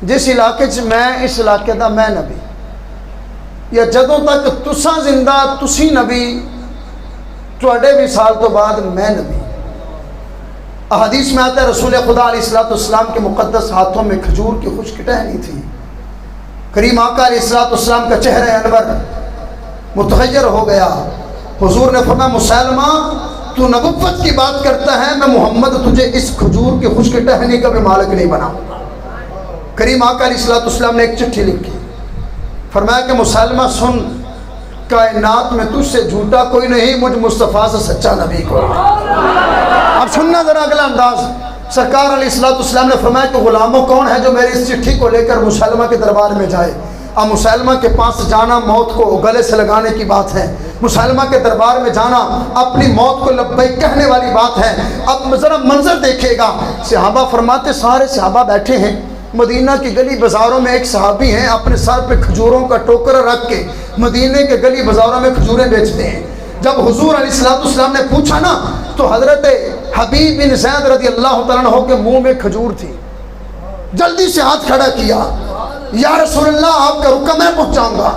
جس علاقے چ میں اس علاقے دا میں نبی، یا جدوں تک تساں زندہ تسی نبی تواڈے وصال تو بعد میں نبی۔ احادیث میں آتا ہے رسول خدا علیہ السلام کے مقدس ہاتھوں میں کھجور کی خشک ٹہنی تھی، کریم آقا علیہ السلام کا چہرہ انور متغیر ہو گیا۔ حضور نے فرمایا مسلمہ تو نبوت کی بات کرتا ہے، میں محمد تجھے اس کھجور کی خشک ٹہنی کا بھی مالک نہیں بناؤں گا۔ کریم آقا علیہ السلام نے ایک چٹھی لکھی، فرمایا کہ مسلمہ سن، کائنات میں تجھ سے جھوٹا کوئی نہیں، مجھ مصطفیٰ سے سچا نبی کوئی نہیں۔ اب سننا ذرا اگلا انداز۔ سرکار علیہ السلام نے فرمایا کہ غلاموں کون ہے جو میری اس چٹھی کو لے کر مسلمہ کے دربار میں جائے؟ اب مسلمہ کے پاس جانا موت کو گلے سے لگانے کی بات ہے، مسلمہ کے دربار میں جانا اپنی موت کو لبیک کہنے والی بات ہے۔ اب ذرا منظر دیکھے گا، صحابہ فرماتے سارے صحابہ بیٹھے ہیں، مدینہ کی گلی بازاروں میں ایک صحابی ہیں اپنے سر پہ کھجوروں کا ٹوکرا رکھ کے مدینہ کے گلی بازاروں میں کھجوریں بیچتے ہیں۔ جب حضور علیہ السلام نے پوچھا نا تو حضرت حبیب بن زید رضی اللہ تعالیٰ عنہ کے منہ میں کھجور تھی، جلدی سے ہاتھ کھڑا کیا، یا رسول اللہ آپ کا رکا میں پہنچاؤں گا۔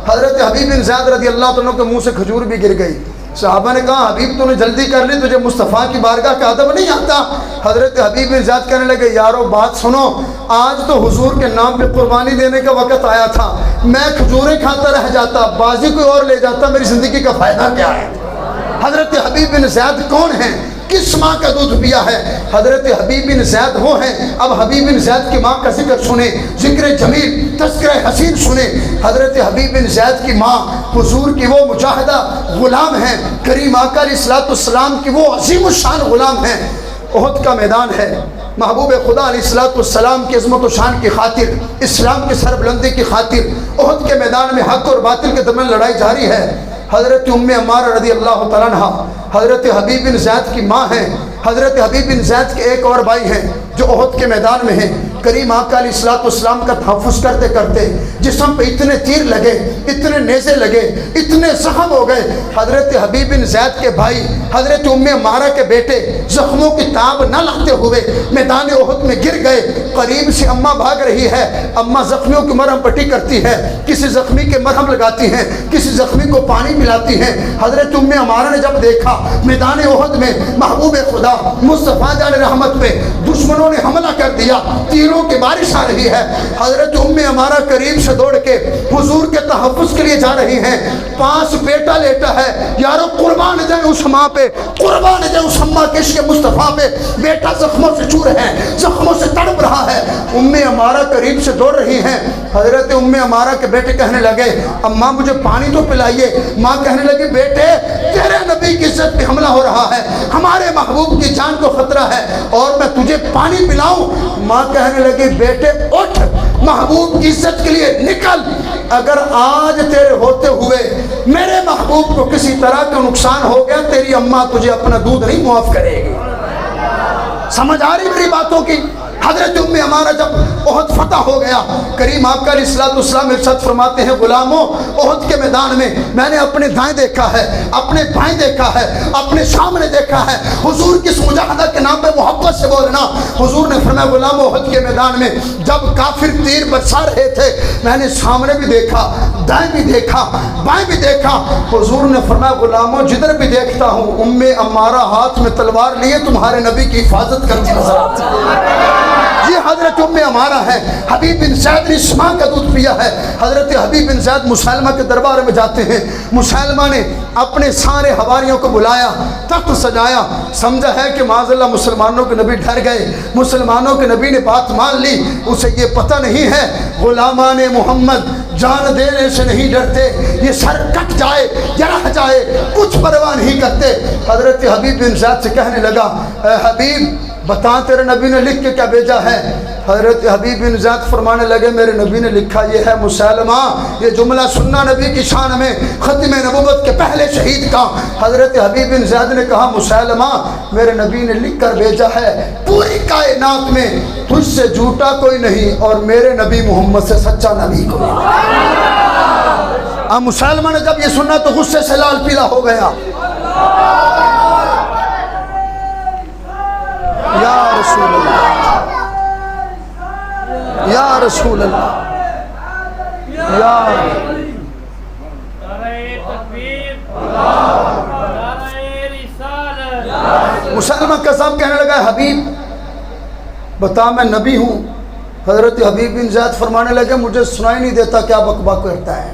حضرت حبیب بن زید رضی اللہ تعالیٰ عنہ کے منہ سے کھجور بھی گر گئی۔ صحابہ نے کہا حبیب تو نے جلدی کر لی، تجھے مصطفیٰ کی بارگاہ کا ادب نہیں آتا؟ حضرت حبیب بن زید کہنے لگے یارو بات سنو، آج تو حضور کے نام پہ قربانی دینے کا وقت آیا تھا، میں کھجوریں کھاتا رہ جاتا، بازی کوئی اور لے جاتا، میری زندگی کا فائدہ کیا ہے؟ حضرت حبیب بن زید کون ہیں؟ کس ماں کا دودھ پیا ہے؟ حضرت حبیب بن زید وہ ہیں۔ اب حبیب بن زید کی ماں کا ذکر سنیں، ذکر جمیل، تذکرہ حسین سنیں۔ حضرت حبیب بن زید کی ماں حضور کی وہ مجاہدہ غلام ہیں، کریم آقا علیہ السلام کی وہ عظیم الشان غلام ہیں۔ احد کا میدان ہے، محبوب خدا علیہ السلام کی عظمت و شان کی خاطر، اسلام کی سربلندی کی خاطر احد کے میدان میں حق اور باطل کے درمیان لڑائی جاری ہے۔ حضرت ام عمارہ رضی اللہ تعالیٰ عنہ حضرت حبیب بن زید کی ماں ہیں۔ حضرت حبیب بن زید کے ایک اور بھائی ہیں جو احد کے میدان میں ہیں، کریم آقا علیہ الصلوۃ والسلام کا تحفظ کرتے کرتے جسم پہ اتنے تیر لگے، اتنے نیزے لگے، اتنے زخم ہو گئے، حضرت حبیب بن زید کے بھائی حضرت ام عمارہ کے بیٹے زخموں کی تاب نہ لگتے ہوئے میدان احد میں گر گئے۔ قریب سے اماں بھاگ رہی ہے، اماں زخمیوں کی مرہم پٹی کرتی ہے، کسی زخمی کے مرہم لگاتی ہیں، کسی زخمی کو پانی پلاتی ہیں۔ حضرت ام عمارہ نے جب دیکھا میدان احد میں محبوب خدا مصطفیٰ جان رحمت پہ دشمنوں نے حملہ کر دیا، تیروں کی بارش آ رہی ہے، حضرت ام عمارہ قریب سے دوڑ کے حضور کے تحفظ کے لیے جا رہی ہیں۔ پاس بیٹا لیٹا ہے، یارو قربان جائے اس ماں پہ، قربان جائے اس اماں کے عشق مصطفیٰ پہ، بیٹا زخموں سے چور ہے، زخموں سے تڑپ رہا ہے۔ ام عمارہ قریب سے دوڑ رہی ہیں۔ حضرت ام عمارہ کے بیٹے کہنے لگے اماں مجھے پانی تو پلائیے۔ ماں کہنے لگی بیٹے تیرے نبی کی عزت پہ حملہ ہو رہا ہے، ہمارے محبوب کی جان کو خطرہ ہے اور میں تجھے پانی پلاؤں؟ ماں کہنے لگی بیٹے اٹھ، محبوب کی عزت کے لیے نکل، اگر آج تیرے ہوتے ہوئے میرے محبوب کو کسی طرح کا نقصان ہو گیا تیری اماں تجھے اپنا دودھ نہیں معاف کرے گی۔ سمجھ آ رہی میری باتوں کی؟ حضرت ام عمارہ جب احد فتح ہو گیا، کریم آقا علیہ الصلوۃ والسلام ارشاد فرماتے ہیں غلاموں احد کے میدان میں نے اپنے دائیں دیکھا ہے، اپنے بائیں دیکھا ہے، اپنے سامنے دیکھا ہے، حضور کی مجاہدہ کے نام پہ محبت سے بولنا۔ حضور نے فرمایا غلاموں احد کے میدان میں جب کافر تیر برسا رہے تھے میں نے سامنے بھی دیکھا، دائیں بھی دیکھا، بائیں بھی دیکھا۔ حضور نے فرمایا غلاموں جدھر بھی دیکھتا ہوں ام عمارہ ہاتھ میں تلوار لیے تمہارے نبی کی حفاظت کرتی نظر آتی ہے۔ یہ حضرت ام عمارہ ہے۔ حبیب بن زید نے اس ماں کا دودھ پیا ہے۔ حضرت حبیب بن زید مسلمہ کے دربار میں جاتے ہیں، مسلمہ نے اپنے سارے حواریوں کو بلایا، تخت سجایا، سمجھا ہے کہ معاذ اللہ مسلمانوں کے نبی ڈر گئے، مسلمانوں کے نبی نے بات مان لی، اسے یہ پتہ نہیں ہے غلامان محمد جان دینے سے نہیں ڈرتے، یہ سر کٹ جائے یا رہ جائے کچھ پرواہ نہیں کرتے۔ حضرت حبیب بن زید سے کہنے لگا اے حبیب بتا تیرے نبی نے لکھ کے کیا بھیجا ہے؟ حضرت حبیب بن زید فرمانے لگے میرے نبی نے لکھا یہ ہے مسلمہ، یہ جملہ سننا نبی کی شان میں ختم نبوت کے پہلے شہید کا۔ حضرت حبیب بن زید نے کہا مسلمہ میرے نبی نے لکھ کر بھیجا ہے پوری کائنات میں تجھ سے جھوٹا کوئی نہیں اور میرے نبی محمد سے سچا نبی کوئی نہیں۔ اب مسلمہ نے جب یہ سنا تو غصے سے لال پیلا ہو گیا۔ یا رسول اللہ، یا رسول اللہ، یا مسلمہ قذاب کہنے لگا حبیب بتا میں نبی ہوں۔ حضرت حبیب بن زید فرمانے لگے مجھے سنائی نہیں دیتا کیا بک کرتا ہے۔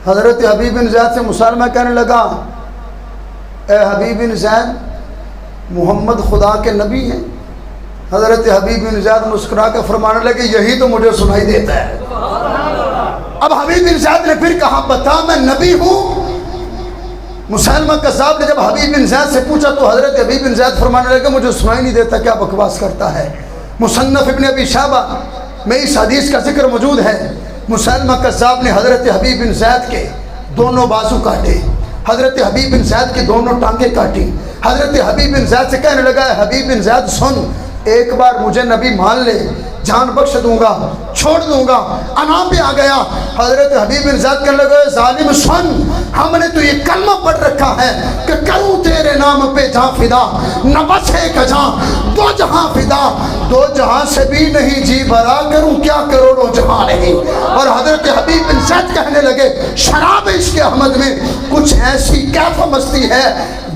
حضرت حبیب بن زید سے مسلمہ کہنے لگا اے حبیب بن زید محمد خدا کے نبی ہیں؟ حضرت حبیب بن زید مسکرا کے فرمانے لگے یہی تو مجھے سنائی دیتا ہے۔ اب حبیب بن زید نے پھر کہا بتا میں نبی ہوں؟ مسلمہ قذاب نے جب حبیب بن زید سے پوچھا تو حضرت حبیب بن زید فرمانے لگے مجھے سنائی نہیں دیتا کیا بکواس کرتا ہے۔ مصنف ابن ابی شیبہ میں اس حدیث کا ذکر موجود ہے۔ مسلمہ قذاب نے حضرت حبیب بن زید کے دونوں بازو کاٹے، حضرت حبیب بن زید کی دونوں ٹانگیں کاٹی۔ حضرت حبیب بن زید سے کہنے لگا حبیب بن زید سن ایک بار مجھے نبی مان لے جان بخش دوں گا، چھوڑ دوں گا۔ انا پہ آ گیا۔ حضرت حبیب بن زید کہنے لگا ظالم سن ہم نے تو یہ کلمہ پڑھ رکھا ہے کہ کروں تیرے نام پہ جہاں فدا، نہ بس ایک جہاں دو جہاں فدا، دو جہاں سے بھی نہیں جی بھرا کروں کیا کروڑوں جہاں نہیں۔ اور حضرت حبیب بن زید کہنے لگے شراب عشق احمد میں کچھ ایسی کیف مستی ہے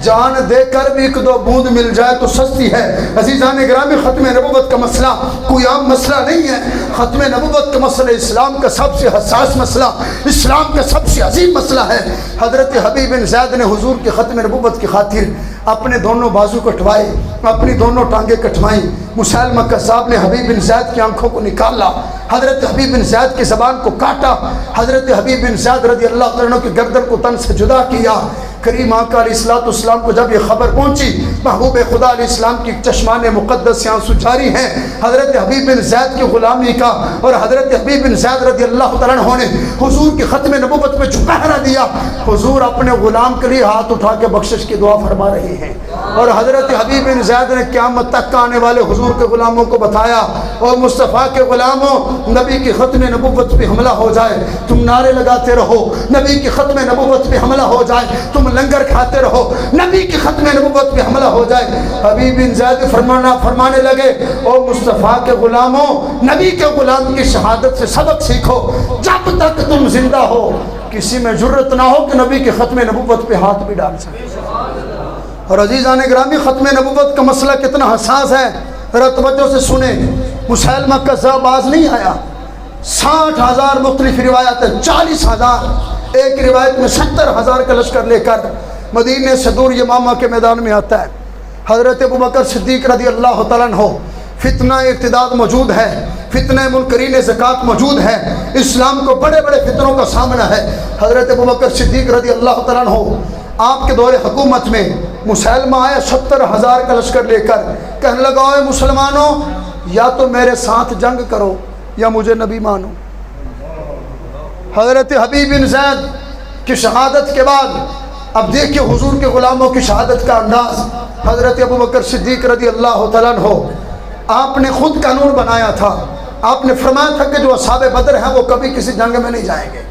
جان دے کر بھی ایک دو بوند مل جائے تو سستی ہے۔ عزیزان گرامی ختم نبوت کا مسئلہ کوئی عام مسئلہ نہیں ہے۔ ختم نبوت کا مسئلہ اسلام کا سب سے حساس مسئلہ، اسلام کا سب سے عظیم مسئلہ ہے۔ حضرت حبیب بن زید نے حضور کی ختم نبوت کی خاطر اپنے دونوں بازو کٹوائے، اپنی دونوں ٹانگیں کٹوائیں۔ مسلمہ قذاب نے حبیب بن زید کی آنکھوں کو نکالا، حضرت حبیب بن زید کی زبان کو کاٹا، حضرت حبیب بن زید رضی اللہ عنہ کی گردن کو تن سے جدا کیا۔ کریم آقا علیہ الصلوۃ والسلام کو جب یہ خبر پہنچی محبوب خدا علیہ السلام کی چشمان مقدس سے آنسو جاری ہیں حضرت حبیب بن زید کی غلامی کا، اور حضرت حبیب بن زید رضی اللہ تعالیٰ عنہ نے حضور کی ختم نبوت میں جو پہرا دیا، حضور اپنے غلام کے لیے ہاتھ اٹھا کے بخشش کی دعا فرما رہی رہے ہیں۔ اور حضرت حبیب بن زید نے قیامت تک آنے والے حضور کے غلاموں کو بتایا، اور مصطفیٰ کے غلاموں، نبی کی ختم نبوت پہ حملہ ہو جائے تم نعرے لگاتے رہو، نبی کی ختم نبوت پہ حملہ ہو جائے تم لنگر کھاتے رہو، نبی کی ختم نبوت پہ حملہ ہو جائے۔ حبیب بن زید فرمانے لگے، او مصطفیٰ کے غلاموں، نبی کے غلام کی شہادت سے سبق سیکھو، جب تک تم زندہ ہو کسی میں جرت نہ ہو کہ نبی کی ختم نبوت پہ ہاتھ بھی ڈال سکے۔ اور عزیزان گرامی، ختم نبوت کا مسئلہ کتنا حساس ہے، ذرا توجہ سے سنیں۔ مسیلمہ کذاب باز نہیں آیا، 60,000 مختلف روایت ہے، 40,000، ایک روایت میں 70,000 کا لشکر لے کر مدینے سے دور یمامہ کے میدان میں آتا ہے۔ حضرت ابوبکر صدیق رضی اللہ تعالیٰ عنہ، فتنہ ارتداد موجود ہے، فتنہ منکرین زکوٰۃ موجود ہے، اسلام کو بڑے بڑے فتنوں کا سامنا ہے۔ حضرت ابوبکر صدیق رضی اللہ تعالیٰ عنہ آپ کے دور حکومت میں مسیلمہ آیا 70,000 کا لشکر لے کر، کہنے لگا، اے مسلمانوں، یا تو میرے ساتھ جنگ کرو یا مجھے نبی مانو۔ حضرت حبیب بن زید کی شہادت کے بعد اب دیکھیں حضور کے غلاموں کی شہادت کا انداز۔ حضرت ابوبکر صدیق رضی اللہ تعالیٰ عنہ، آپ نے خود قانون بنایا تھا، آپ نے فرمایا تھا کہ جو اصحاب بدر ہیں وہ کبھی کسی جنگ میں نہیں جائیں گے،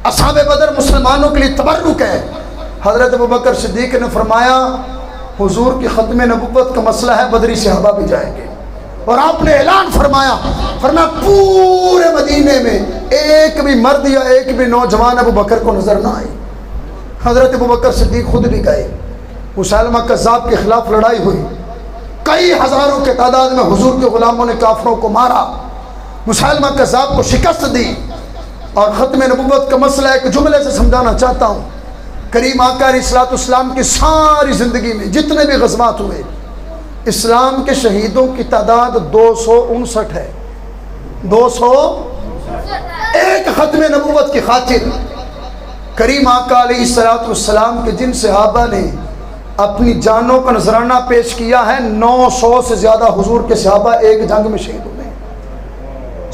اصحاب بدر مسلمانوں کے لیے تبرک ہے۔ حضرت ابوبکر صدیق نے فرمایا، حضور کی ختم نبوت کا مسئلہ ہے، بدری صحابہ بھی جائیں گے۔ اور آپ نے اعلان فرمایا پورے مدینے میں ایک بھی مرد یا ایک بھی نوجوان ابوبکر کو نظر نہ آئی۔ حضرت ابوبکر صدیق خود بھی گئے، مسیلمہ کذاب کے خلاف لڑائی ہوئی، کئی ہزاروں کے تعداد میں حضور کے غلاموں نے کافروں کو مارا، مسیلمہ کذاب کو شکست دی۔ اور ختم نبوت کا مسئلہ ایک جملے سے سمجھانا چاہتا ہوں۔ کریم آقا علیہ الصلوۃ والسلام کی ساری زندگی میں جتنے بھی غزوات ہوئے، اسلام کے شہیدوں کی تعداد 259 ہے، 201 ختم نبوت کی خاطر کریم آقا علیہ الصلوۃ والسلام کے جن صحابہ نے اپنی جانوں کا نذرانہ پیش کیا ہے، 900 سے زیادہ حضور کے صحابہ ایک جنگ میں شہید ہوئے،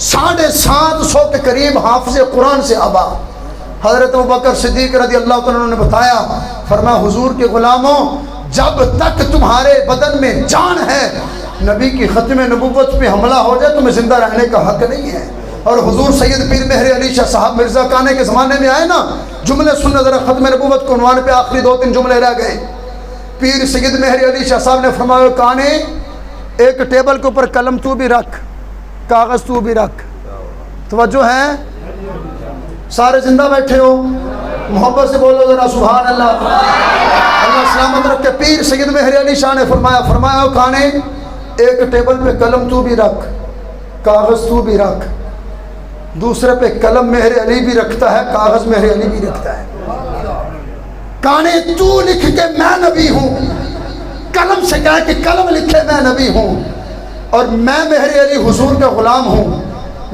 750 کے قریب حافظ قرآن صحابہ۔ حضرت ابوبکر صدیق رضی اللہ عنہ نے بتایا، فرمایا حضور کے غلاموں، جب تک تمہارے بدن میں جان ہے، نبی کی ختم نبوت پہ حملہ ہو جائے تمہیں زندہ رہنے کا حق نہیں ہے۔ اور حضور سید پیر مہر علی شاہ صاحب مرزا کانے کے زمانے میں آئے نا، جملے سننا ذرا، ختم نبوت کو عنوان پہ آخری 2-3 جملے رہ گئے۔ پیر سید مہر علی شاہ صاحب نے فرمایا، کانے ایک ٹیبل کے اوپر قلم تو بھی رکھ، کاغذ تو بھی رکھ۔ توجہ ہے، سارے زندہ بیٹھے ہو، محبت سے بولو ذرا سبحان اللہ، اللہ سلامت رکھے۔ پیر سید مہر علی شاہ نے فرمایا کانے ایک ٹیبل پہ قلم تو بھی رکھ، کاغذ تو بھی رکھ، دوسرے پہ قلم مہر علی بھی رکھتا ہے، کاغذ مہر علی بھی رکھتا ہے۔ کانے تو لکھ کے میں نبی ہوں، قلم سے کہا کہ قلم لکھے میں نبی ہوں، اور میں مہر علی حضور کا غلام ہوں۔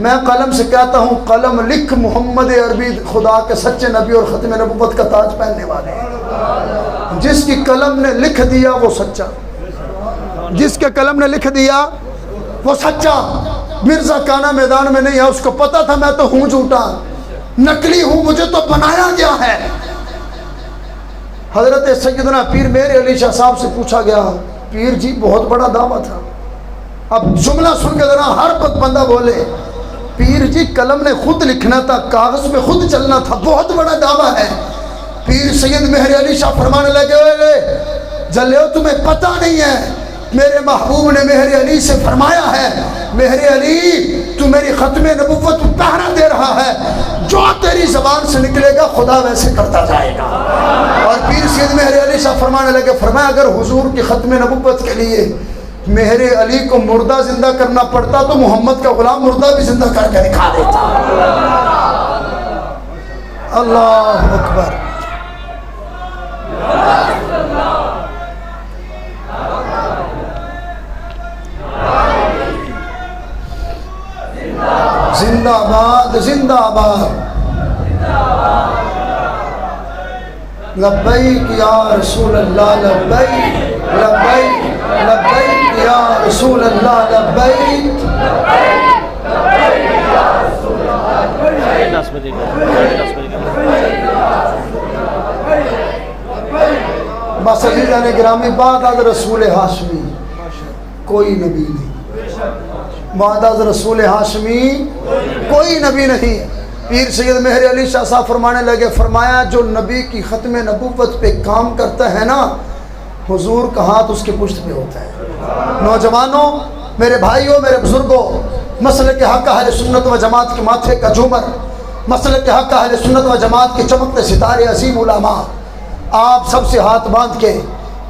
میں قلم سے کہتا ہوں قلم لکھ، محمد عربی خدا کے سچے نبی اور ختم نبوت کا تاج پہننے والے ہیں۔ جس کی قلم نے لکھ دیا وہ سچا، جس کے قلم نے لکھ دیا وہ سچا۔ مرزا کانا میدان میں نہیں ہے، اس کو پتا تھا میں تو ہوں جھوٹا، نکلی ہوں، مجھے تو بنایا گیا ہے۔ حضرت سیدنا پیر مہر علی شاہ صاحب سے پوچھا گیا، پیر جی بہت بڑا دعویٰ تھا، اب جملہ سن کے ذرا ہر وقت بندہ بولے، پیر جی قلم نے خود لکھنا تھا، کاغذ پہ خود چلنا تھا، بہت بڑا دعویٰ ہے۔ پیر سید مہر علی شاہ فرمانے لگے، جلیو تمہیں پتہ نہیں ہے، میرے محبوب نے مہر علی سے فرمایا ہے، مہر علی تو میری ختم نبوت پہرا دے رہا ہے، جو تیری زبان سے نکلے گا خدا ویسے کرتا جائے گا۔ اور پیر سید مہر علی شاہ فرمانے لگے، فرمایا اگر حضور کی ختم نبوت کے لیے مہر علی کو مردہ زندہ کرنا پڑتا تو محمد کا غلام مردہ بھی زندہ کر کے دکھا دیتا۔ اللہ اکبر۔ زندہ آباد، زندہ آباد، لبیک یا رسول اللہ، لبیک لبیک لبیک یا رسول اللہ، لبیک۔ بس عزیزان گرامی بعد از رسول ہاشمی کوئی نبی نہیں، بعد از رسول ہاشمی کوئی نبی نہیں۔ پیر سید مہر علی شاہ صاحب فرمانے لگے، فرمایا جو نبی کی ختم نبوت پہ کام کرتا ہے نا، حضور کا ہاتھ اس کے پشت پہ ہوتا ہے۔ نوجوانوں، میرے بھائیوں، میرے بزرگوں، مسلک حق اہل سنت و جماعت کے ماتھے کا جھومر، مسلک حق اہل سنت و جماعت کے چمکتے ستارے عظیم علماء، آپ سب سے ہاتھ باندھ کے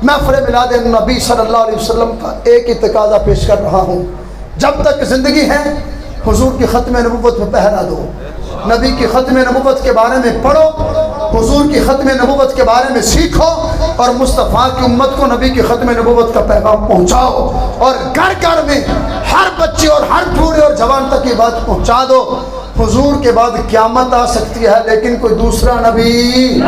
محفل میلاد نبی صلی اللہ علیہ وسلم کا ایک ہی تقاضا پیش کر رہا ہوں، جب تک زندگی ہے حضور کی ختم نبوت پہ پہرا دو، نبی کی ختم نبوت کے بارے میں پڑھو، حضور کی ختم نبوت کے بارے میں سیکھو، اور مصطفیٰ کی امت کو نبی کی ختم نبوت کا پیغام پہنچاؤ، اور گھر گھر میں ہر بچے اور ہر بوڑھے اور جوان تک یہ بات پہنچا دو، حضور کے بعد قیامت آ سکتی ہے لیکن کوئی دوسرا نبی۔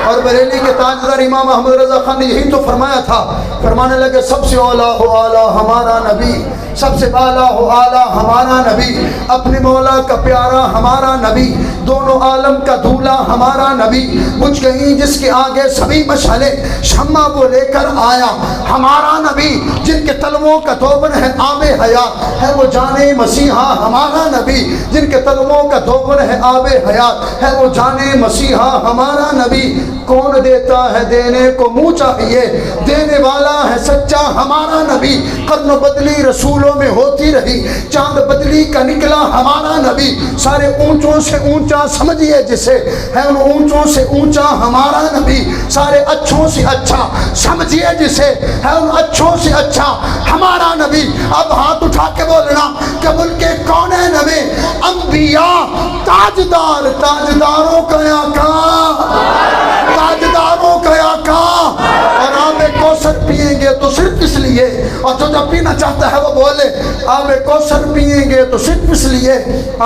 اور بریلی کے تاجدار امام احمد رضا خان نے یہی تو فرمایا تھا، فرمانے لگے سب سے اولا ہو اعلیٰ ہمارا نبی، سب سے بالا ہو اعلیٰ ہمارا نبی، اپنے مولا کا پیارا ہمارا نبی، دونوں عالم کا دھولا ہمارا نبی، بجھ گئی جس کے آگے سبھی مشعلیں، شمع وہ لے کر آیا ہمارا نبی، جن کے تلووں کا دوبن ہے آب حیات، ہے وہ جانے مسیحا ہمارا نبی، جن کے تلووں کا دوبن ہے آب حیات، ہے وہ جانے مسیحا ہمارا نبی۔ کون دیتا ہے دینے کو منہ چاہیے، دینے والا ہے سچا ہمارا نبی، قرن بدلی رسولوں میں ہوتی رہی، چاند بدلی کا نکلا ہمارا نبی، سارے اونچوں سے اونچا سمجھیے جسے، ہے ان اونچوں سے اونچا ہمارا نبی، سارے اچھوں سے اچھا سمجھیے جسے، ہے ان اچھوں سے اچھا ہمارا نبی۔ اب ہاتھ اٹھا کے بولنا کہ ملک کونین میں انبیاء تاجدار، تاجداروں کا آقا، تاجداروں کا آقا، اور آب کوثر پیئیں گے تو صرف اس لیے، اور جو جب پینا چاہتا ہے وہ بولے آب کوثر پیئیں گے تو صرف اس لیے،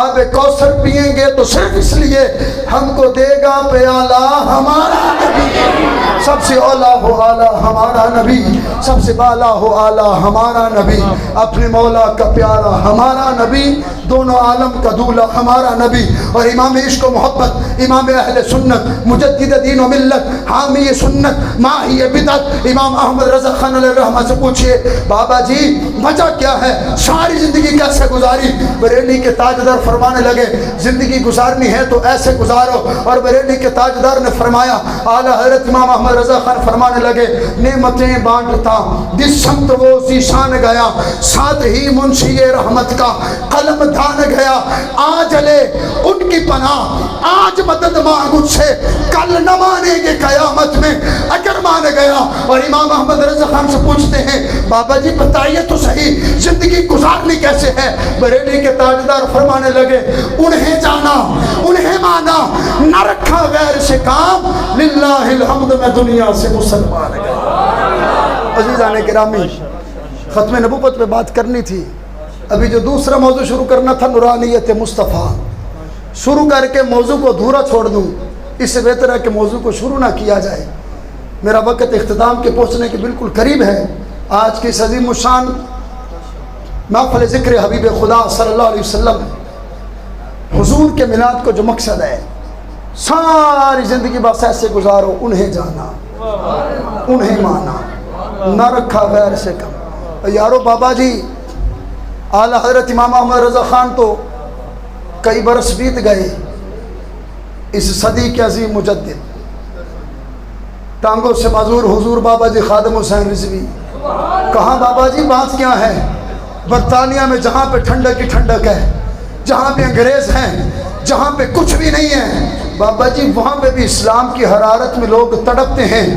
آب کوثر پیئیں گے تو صرف اس لیے، ہم کو دے گا پیالہ ہمارا نبی، سب سے اولا ہو اعلیٰ ہمارا نبی، سب سے بالا ہو اعلیٰ ہمارا نبی، اپنے مولا کا پیارا ہمارا نبی، دونوں عالم کا دولہ ہمارا نبی، اور امام عشق و محبت، امام اہل سنت، مجدد دین و ملت، حامی سنت، ماہی بدعت، امام احمد رضا خان علیہ الرحمہ سے پوچھئے بابا جی وجہ کیا ہے، ساری زندگی کیسے گزاری؟ بریلی کے تاجدار فرمانے لگے زندگی گزارنی ہے تو ایسے گزارو، اور بریلی کے تاجدار نے فرمایا، اعلیٰ حضرت امام احمد رضا خان فرمانے لگے نعمتیں بانٹتا جس سمت وہ ذیشان گیا، ساتھ ہی منشی رحمت کا قلم دھان گیا، آج لے ان کی پناہ، آج مدد مانگ مجھ سے، کل نہ مانیں گے قیامت میں اگر مان گیا۔ اور امام احمد رضا خان سے پوچھتے ہیں بابا جی بتائیے تو صحیح زندگی گزارنی کیسے ہے؟ بریلی کے تاجدار فرمانے لگے انہیں جانا، انہیں مانا، نہ رکھا غیر سے کام، للہ الحمد میں دنیا سے مسلمان گیا۔ عزیزان گرامی، ختم نبوت پہ بات کرنی تھی، ابھی جو دوسرا موضوع شروع کرنا تھا نورانیت مصطفیٰ، شروع کر کے موضوع کو ادھورا چھوڑ دوں، اس سے بہتر ہے کہ موضوع کو شروع نہ کیا جائے۔ میرا وقت اختتام کے پہنچنے کے بالکل قریب ہے۔ آج کی اس عظیم الشان محفل ذکر حبیب خدا صلی اللہ علیہ وسلم، حضور کے میلاد کو جو مقصد ہے، ساری زندگی بس ایسے گزارو، انہیں جانا، انہیں مانا، نہ رکھا غیر سے کم۔ یارو بابا جی اعلیٰ حضرت امام احمد رضا خان تو کئی برس بیت گئے، اس صدی کے عظیم مجدد، ٹانگوں سے معذور حضور بابا جی خادم حسین رضوی، کہاں بابا جی بات کیا ہے؟ برطانیہ میں جہاں پہ ٹھنڈک کی ٹھنڈک ہے، جہاں پہ انگریز ہیں، جہاں پہ کچھ بھی نہیں ہے، بابا جی وہاں پہ بھی اسلام کی حرارت میں لوگ تڑپتے ہیں،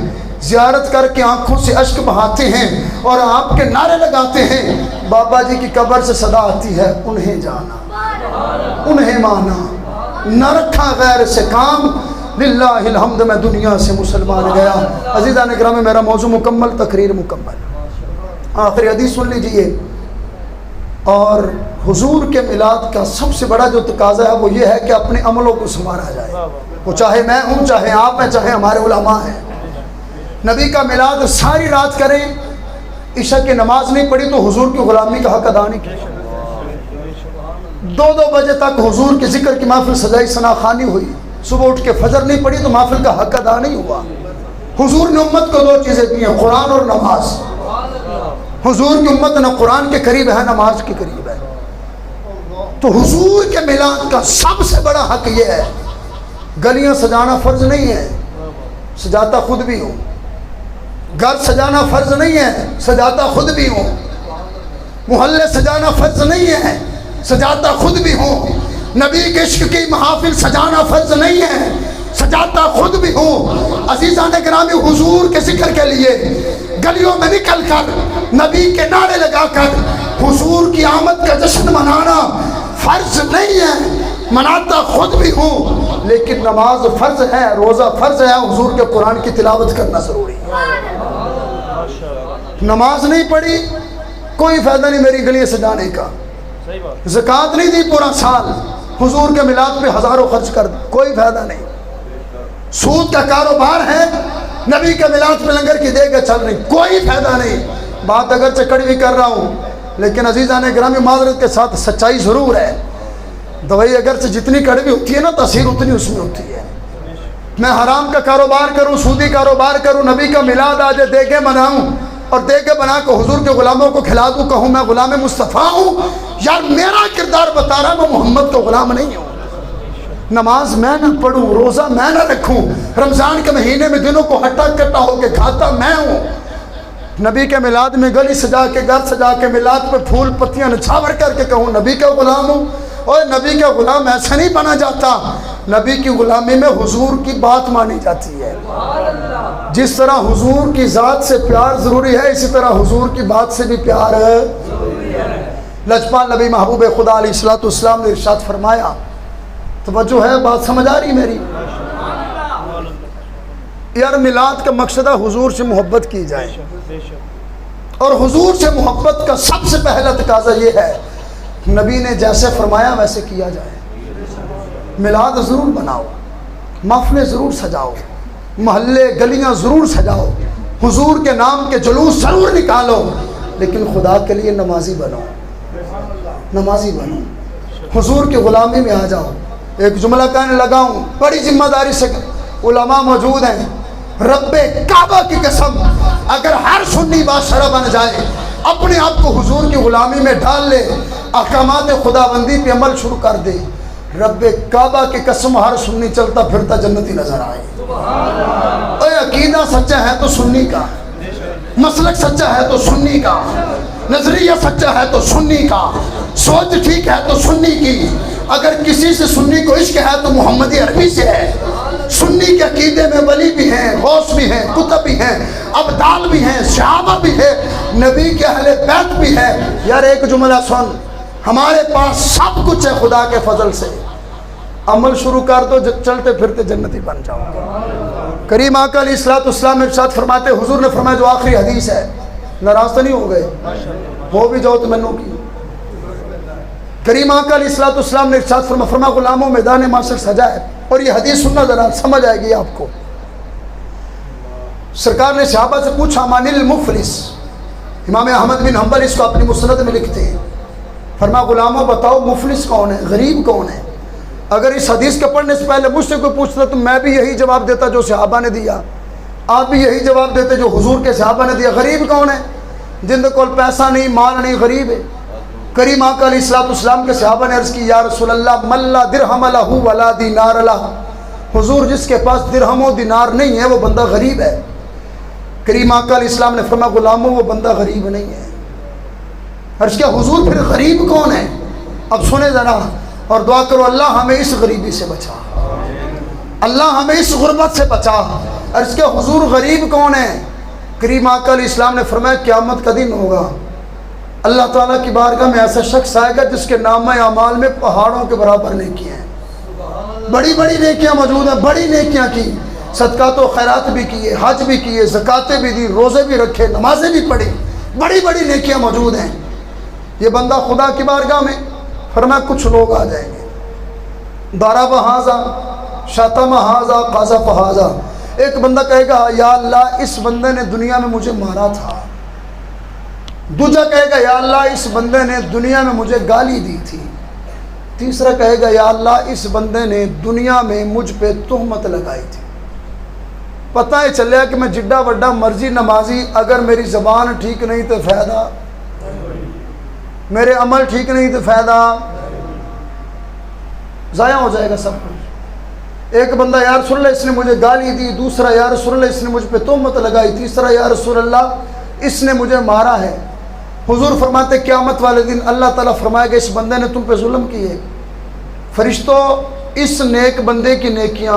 زیارت کر کے آنکھوں سے اشک بہاتے ہیں اور آپ کے نعرے لگاتے ہیں۔ بابا جی کی قبر سے صدا آتی ہے انہیں جانا، انہیں مانا، نہ رکھا غیر سے کام، للہ الحمد میں دنیا سے مسلمان گیا۔ عزیزان اکرام، میرا موضوع مکمل، تقریر مکمل، آخری حدیث سن لیجئے۔ اور حضور کے میلاد کا سب سے بڑا جو تقاضا ہے وہ یہ ہے کہ اپنے عملوں کو سنوارا جائے، وہ چاہے میں ہوں، چاہے آپ ہیں، چاہے ہمارے علماء ہیں۔ نبی کا میلاد ساری رات کریں، عشاء کی نماز نہیں پڑھی تو حضور کی غلامی کا حق ادا نہیں کیا، 2 بجے تک حضور کے ذکر کی محفل سجائی ثنا خوانی ہوئی، صبح اٹھ کے فجر نہیں پڑھی تو محفل کا حق ادا نہیں ہوا۔ حضور نے امت کو دو چیزیں دی ہیں، قرآن اور نماز۔ حضور کی امت نہ قرآن کے قریب ہے، نماز کے قریب ہے۔ تو حضور کے میلاد کا سب سے بڑا حق یہ ہے، گلیاں سجانا فرض نہیں ہے، سجاتا خود بھی ہوں۔ گھر سجانا فرض نہیں ہے، سجاتا خود بھی ہوں۔ محلے سجانا فرض نہیں ہے، سجاتا خود بھی ہوں۔ نبی کے عشق کی محافل سجانا فرض نہیں ہے، سجاتا خود بھی ہوں۔ عزیزان گرامی، حضور کے ذکر کے لیے گلیوں میں نکل کر نبی کے نعرے لگا کر حضور کی آمد کا جشن منانا فرض نہیں ہے، مناتا خود بھی ہوں، لیکن نماز فرض ہے، روزہ فرض ہے، حضور کے قرآن کی تلاوت کرنا ضروری ہے۔ نماز نہیں پڑھی کوئی فائدہ نہیں میری گلیاں سجانے کا، زکوٰۃ نہیں دی پورا سال، حضور کے میلاد پہ ہزاروں خرچ کر دی، کوئی فائدہ نہیں۔ سود کا کاروبار ہے، نبی کے میلاد پہ لنگر کی دے گا چل رہی، کوئی فائدہ نہیں۔ بات اگرچہ کڑوی کر رہا ہوں، لیکن عزیزان گرامی معذرت کے ساتھ سچائی ضرور ہے۔ دوائی اگرچہ جتنی کڑوی ہوتی ہے نا، تاثیر اتنی اس میں ہوتی ہے۔ میں حرام کا کاروبار کروں، سودی کاروبار کروں، نبی کا میلاد آ جائے، دیگے بناؤں اور دیگے بنا کے حضور کے غلاموں کو کھلا دوں، کہوں میں غلام مصطفیٰ ہوں، یار میرا کردار بتا رہا میں محمد کا غلام نہیں ہوں۔ نماز میں نہ پڑھوں، روزہ میں نہ رکھوں، رمضان کے مہینے میں دنوں کو ہٹا کٹا ہو کے کھاتا میں ہوں، نبی کے میلاد میں گلی سجا کے گھر سجا کے میلاد پہ پھول پتیاں نچھاور کر کے کہوں نبی کا غلام ہوں۔ اور نبی کا غلام ایسا نہیں بنا جاتا، نبی کی غلامی میں حضور کی بات مانی جاتی ہے۔ جس طرح حضور کی ذات سے پیار ضروری ہے، اسی طرح حضور کی بات سے بھی پیار ہے۔ لجپال نبی محبوب خدا علیہ الصلوۃ والسلام نے ارشاد فرمایا، توجہ ہے، بات سمجھ آ رہی میری؟ یار میلاد کا مقصد ہے حضور سے محبت کی جائے، اور حضور سے محبت کا سب سے پہلا تقاضا یہ ہے نبی نے جیسے فرمایا ویسے کیا جائے۔ میلاد ضرور بناؤ، محفلیں ضرور سجاؤ، محلے گلیاں ضرور سجاؤ، حضور کے نام کے جلوس ضرور نکالو، لیکن خدا کے لیے نمازی بنو، نمازی بنو، حضور کی غلامی میں آ جاؤ۔ ایک جملہ کہنے لگا ہوں، بڑی ذمہ داری سے، علماء موجود ہیں، رب کعبہ کی قسم اگر ہر سنی بادشاہ بن جائے، اپنے آپ کو حضور کی غلامی میں ڈال لے، احکامات خداوندی پہ عمل شروع کر دے، رب کعبہ کی قسم ہر سنی چلتا پھرتا جنتی نظر آئے۔ اے عقیدہ سچا ہے تو سنی کا، مسلک سچا ہے تو سنی کا، نظریہ سچا ہے تو سنی کا، سوچ ٹھیک ہے تو سنی کی۔ اگر کسی سے سنی کو عشق ہے تو محمدی عربی سے ہے۔ سنی کے عقیدے میں ولی بھی ہیں، غوث بھی ہیں، کتب بھی ہیں، ابدال بھی ہیں، صحابہ بھی ہیں، نبی کے اہل بیت بھی ہیں۔ یار ایک جملہ سن، ہمارے پاس سب کچھ ہے خدا کے فضل سے، عمل شروع کر دو، چلتے پھرتے جنتی بن جاؤ گے۔ کریم آقا علیہ الصلوۃ والسلام ارشاد فرماتے، حضور نے فرمایا جو آخری حدیث ہے، ناراض تو نہیں ہو گئے؟ ہو بھی جاؤ تو منو کی۔ کریم آقا علیہ الصلوۃ والسلام نے ارشاد فرمایا غلاموں میدان معاشر سجا ہے، اور یہ حدیث سننا ذرا سمجھ آئے گی آپ کو۔ سرکار نے صحابہ سے پوچھا من المفلس، امام احمد بن حنبل اس کو اپنی مسند میں لکھتے ہیں، فرمایا غلاموں بتاؤ مفلس کون ہے، غریب کون ہے؟ اگر اس حدیث کے پڑھنے سے پہلے مجھ سے کوئی پوچھتا تو میں بھی یہی جواب دیتا جو صحابہ نے دیا، آپ بھی یہی جواب دیتے جو حضور کے صحابہ نے دیا۔ غریب کون ہے؟ جن کو پیسہ نہیں، مال نہیں، غریب ہے۔ کریم آقا علیہ الصلوۃ والسلام کے صحابہ نے عرض کی یا رسول اللہ من لا درہم لہ ولا دینار لہ، حضور جس کے پاس درہم و دینار نہیں ہے وہ بندہ غریب ہے۔ کریم آقا علیہ السلام نے فرمایا غلاموں وہ بندہ غریب نہیں ہے۔ عرض کیا حضور پھر غریب کون ہے؟ اب سنیں ذرا اور دعا کرو اللہ ہمیں اس غریبی سے بچا، اللہ ہمیں اس غربت سے بچا۔ عرض کیا حضور غریب کون ہے؟ کریم آقا علیہ السلام نے فرمایا قیامت کا دن ہوگا، اللہ تعالیٰ کی بارگاہ میں ایسا شخص آئے گا جس کے نامہ اعمال میں پہاڑوں کے برابر نیکیاں ہیں، بڑی بڑی نیکیاں موجود ہیں، بڑی نیکیاں کی، صدقات و خیرات بھی کیے، حج بھی کیے، زکاتیں بھی دی، روزے بھی رکھے، نمازیں بھی پڑھی، بڑی بڑی نیکیاں موجود ہیں۔ یہ بندہ خدا کی بارگاہ میں فرمایا کچھ لوگ آ جائیں گے، ضرب ھذا، شتم ھذا، قذف ھذا، ایک بندہ کہے گا یا اللہ اس بندے نے دنیا میں مجھے مارا تھا، دوسرا کہے گا یا اللہ اس بندے نے دنیا میں مجھے گالی دی تھی، تیسرا کہے گا یا اللہ اس بندے نے دنیا میں مجھ پہ تہمت لگائی تھی۔ پتہ ہی چلیا کہ میں جڈا وڈا مرضی نمازی، اگر میری زبان ٹھیک نہیں تو فائدہ، میرے عمل ٹھیک نہیں تو فائدہ، ضائع ہو جائے گا سب کچھ۔ ایک بندہ یا رسول اللہ اس نے مجھے گالی دی، دوسرا یا رسول اللہ اس نے مجھ پہ تہمت لگائی، تیسرا یا رسول اللہ اس نے مجھے مارا ہے۔ حضور فرماتے قیامت والے دن اللہ تعالیٰ فرمائے گا اس بندے نے تم پہ ظلم کیے، فرشتوں اس نیک بندے کی نیکیاں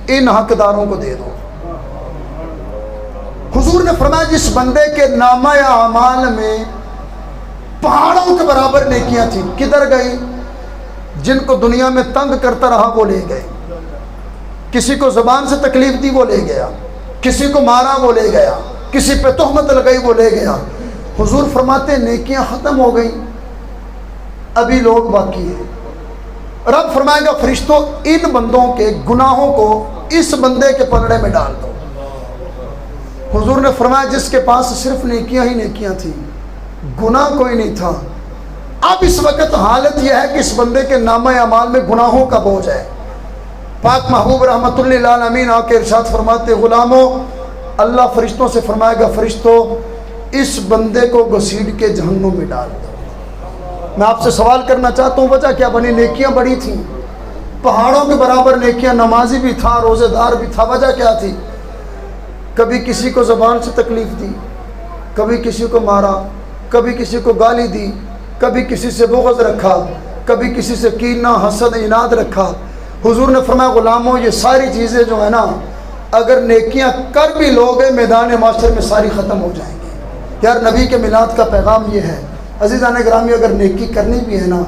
ان حقداروں کو دے دو۔ حضور نے فرمایا جس بندے کے نامہ اعمال میں پہاڑوں کے برابر نیکیاں تھیں، کدھر گئی؟ جن کو دنیا میں تنگ کرتا رہا وہ لے گئے، کسی کو زبان سے تکلیف دی وہ لے گیا، کسی کو مارا وہ لے گیا، کسی پہ تہمت لگائی وہ لے گیا۔ حضور فرماتے نیکیاں ختم ہو گئی، ابھی لوگ باقی ہیں۔ رب فرمائے گا فرشتوں ان بندوں کے گناہوں کو اس بندے کے پلڑے میں ڈال دو۔ حضور نے فرمایا جس کے پاس صرف نیکیاں ہی نیکیاں تھیں، گناہ کوئی نہیں تھا، اب اس وقت حالت یہ ہے کہ اس بندے کے نامہ اعمال میں گناہوں کا بوجھ ہے۔ پاک محبوب رحمت اللہ العالمین آ کے ارشاد فرماتے غلاموں، اللہ فرشتوں سے فرمائے گا فرشتوں اس بندے کو گھسیٹ کے جہنم میں ڈال دو۔ میں آپ سے سوال کرنا چاہتا ہوں وجہ کیا بنی؟ نیکیاں بڑی تھیں، پہاڑوں کے برابر نیکیاں، نمازی بھی تھا، روزے دار بھی تھا، وجہ کیا تھی؟ کبھی کسی کو زبان سے تکلیف دی، کبھی کسی کو مارا، کبھی کسی کو گالی دی، کبھی کسی سے بغض رکھا، کبھی کسی سے کینہ حسد عناد رکھا۔ حضور نے فرمایا غلاموں یہ ساری چیزیں جو ہیں نا اگر نیکیاں کر بھی لوگے میدان معاشر میں ساری ختم ہو جائیں گی۔ یار نبی کے میلاد کا پیغام یہ ہے عزیزان گرامی، اگر نیکی کرنی بھی ہے نا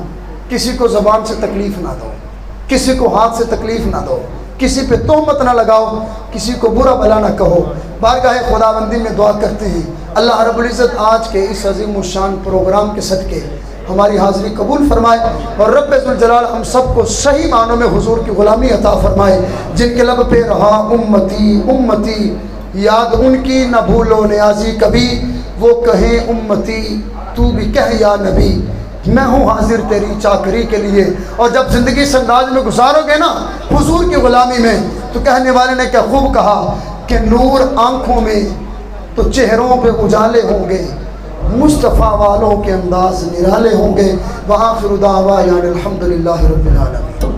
کسی کو زبان سے تکلیف نہ دو، کسی کو ہاتھ سے تکلیف نہ دو، کسی پہ تہمت نہ لگاؤ، کسی کو برا بھلا نہ کہو۔ بارگاہ خداوندی میں دعا کرتے ہیں اللہ رب العزت آج کے اس عظیم الشان پروگرام کے صدقے ہماری حاضری قبول فرمائے اور رب ذوالجلال ہم سب کو صحیح معنوں میں حضور کی غلامی عطا فرمائے۔ جن کے لب پہ رہا امتی امتی، یاد ان کی نہ بھولو نیازی کبھی، وہ کہیں امتی تو بھی کہہ یا نبی، میں ہوں حاضر تیری چاکری کے لیے۔ اور جب زندگی اس انداز میں گزارو گے نا حضور کی غلامی میں تو کہنے والے نے کیا خوب کہا کہ نور آنکھوں میں تو چہروں پہ اجالے ہوں گے، مصطفیٰ والوں کے انداز نرالے ہوں گے۔ وآخر دعوانا الحمدللہ رب العالمین۔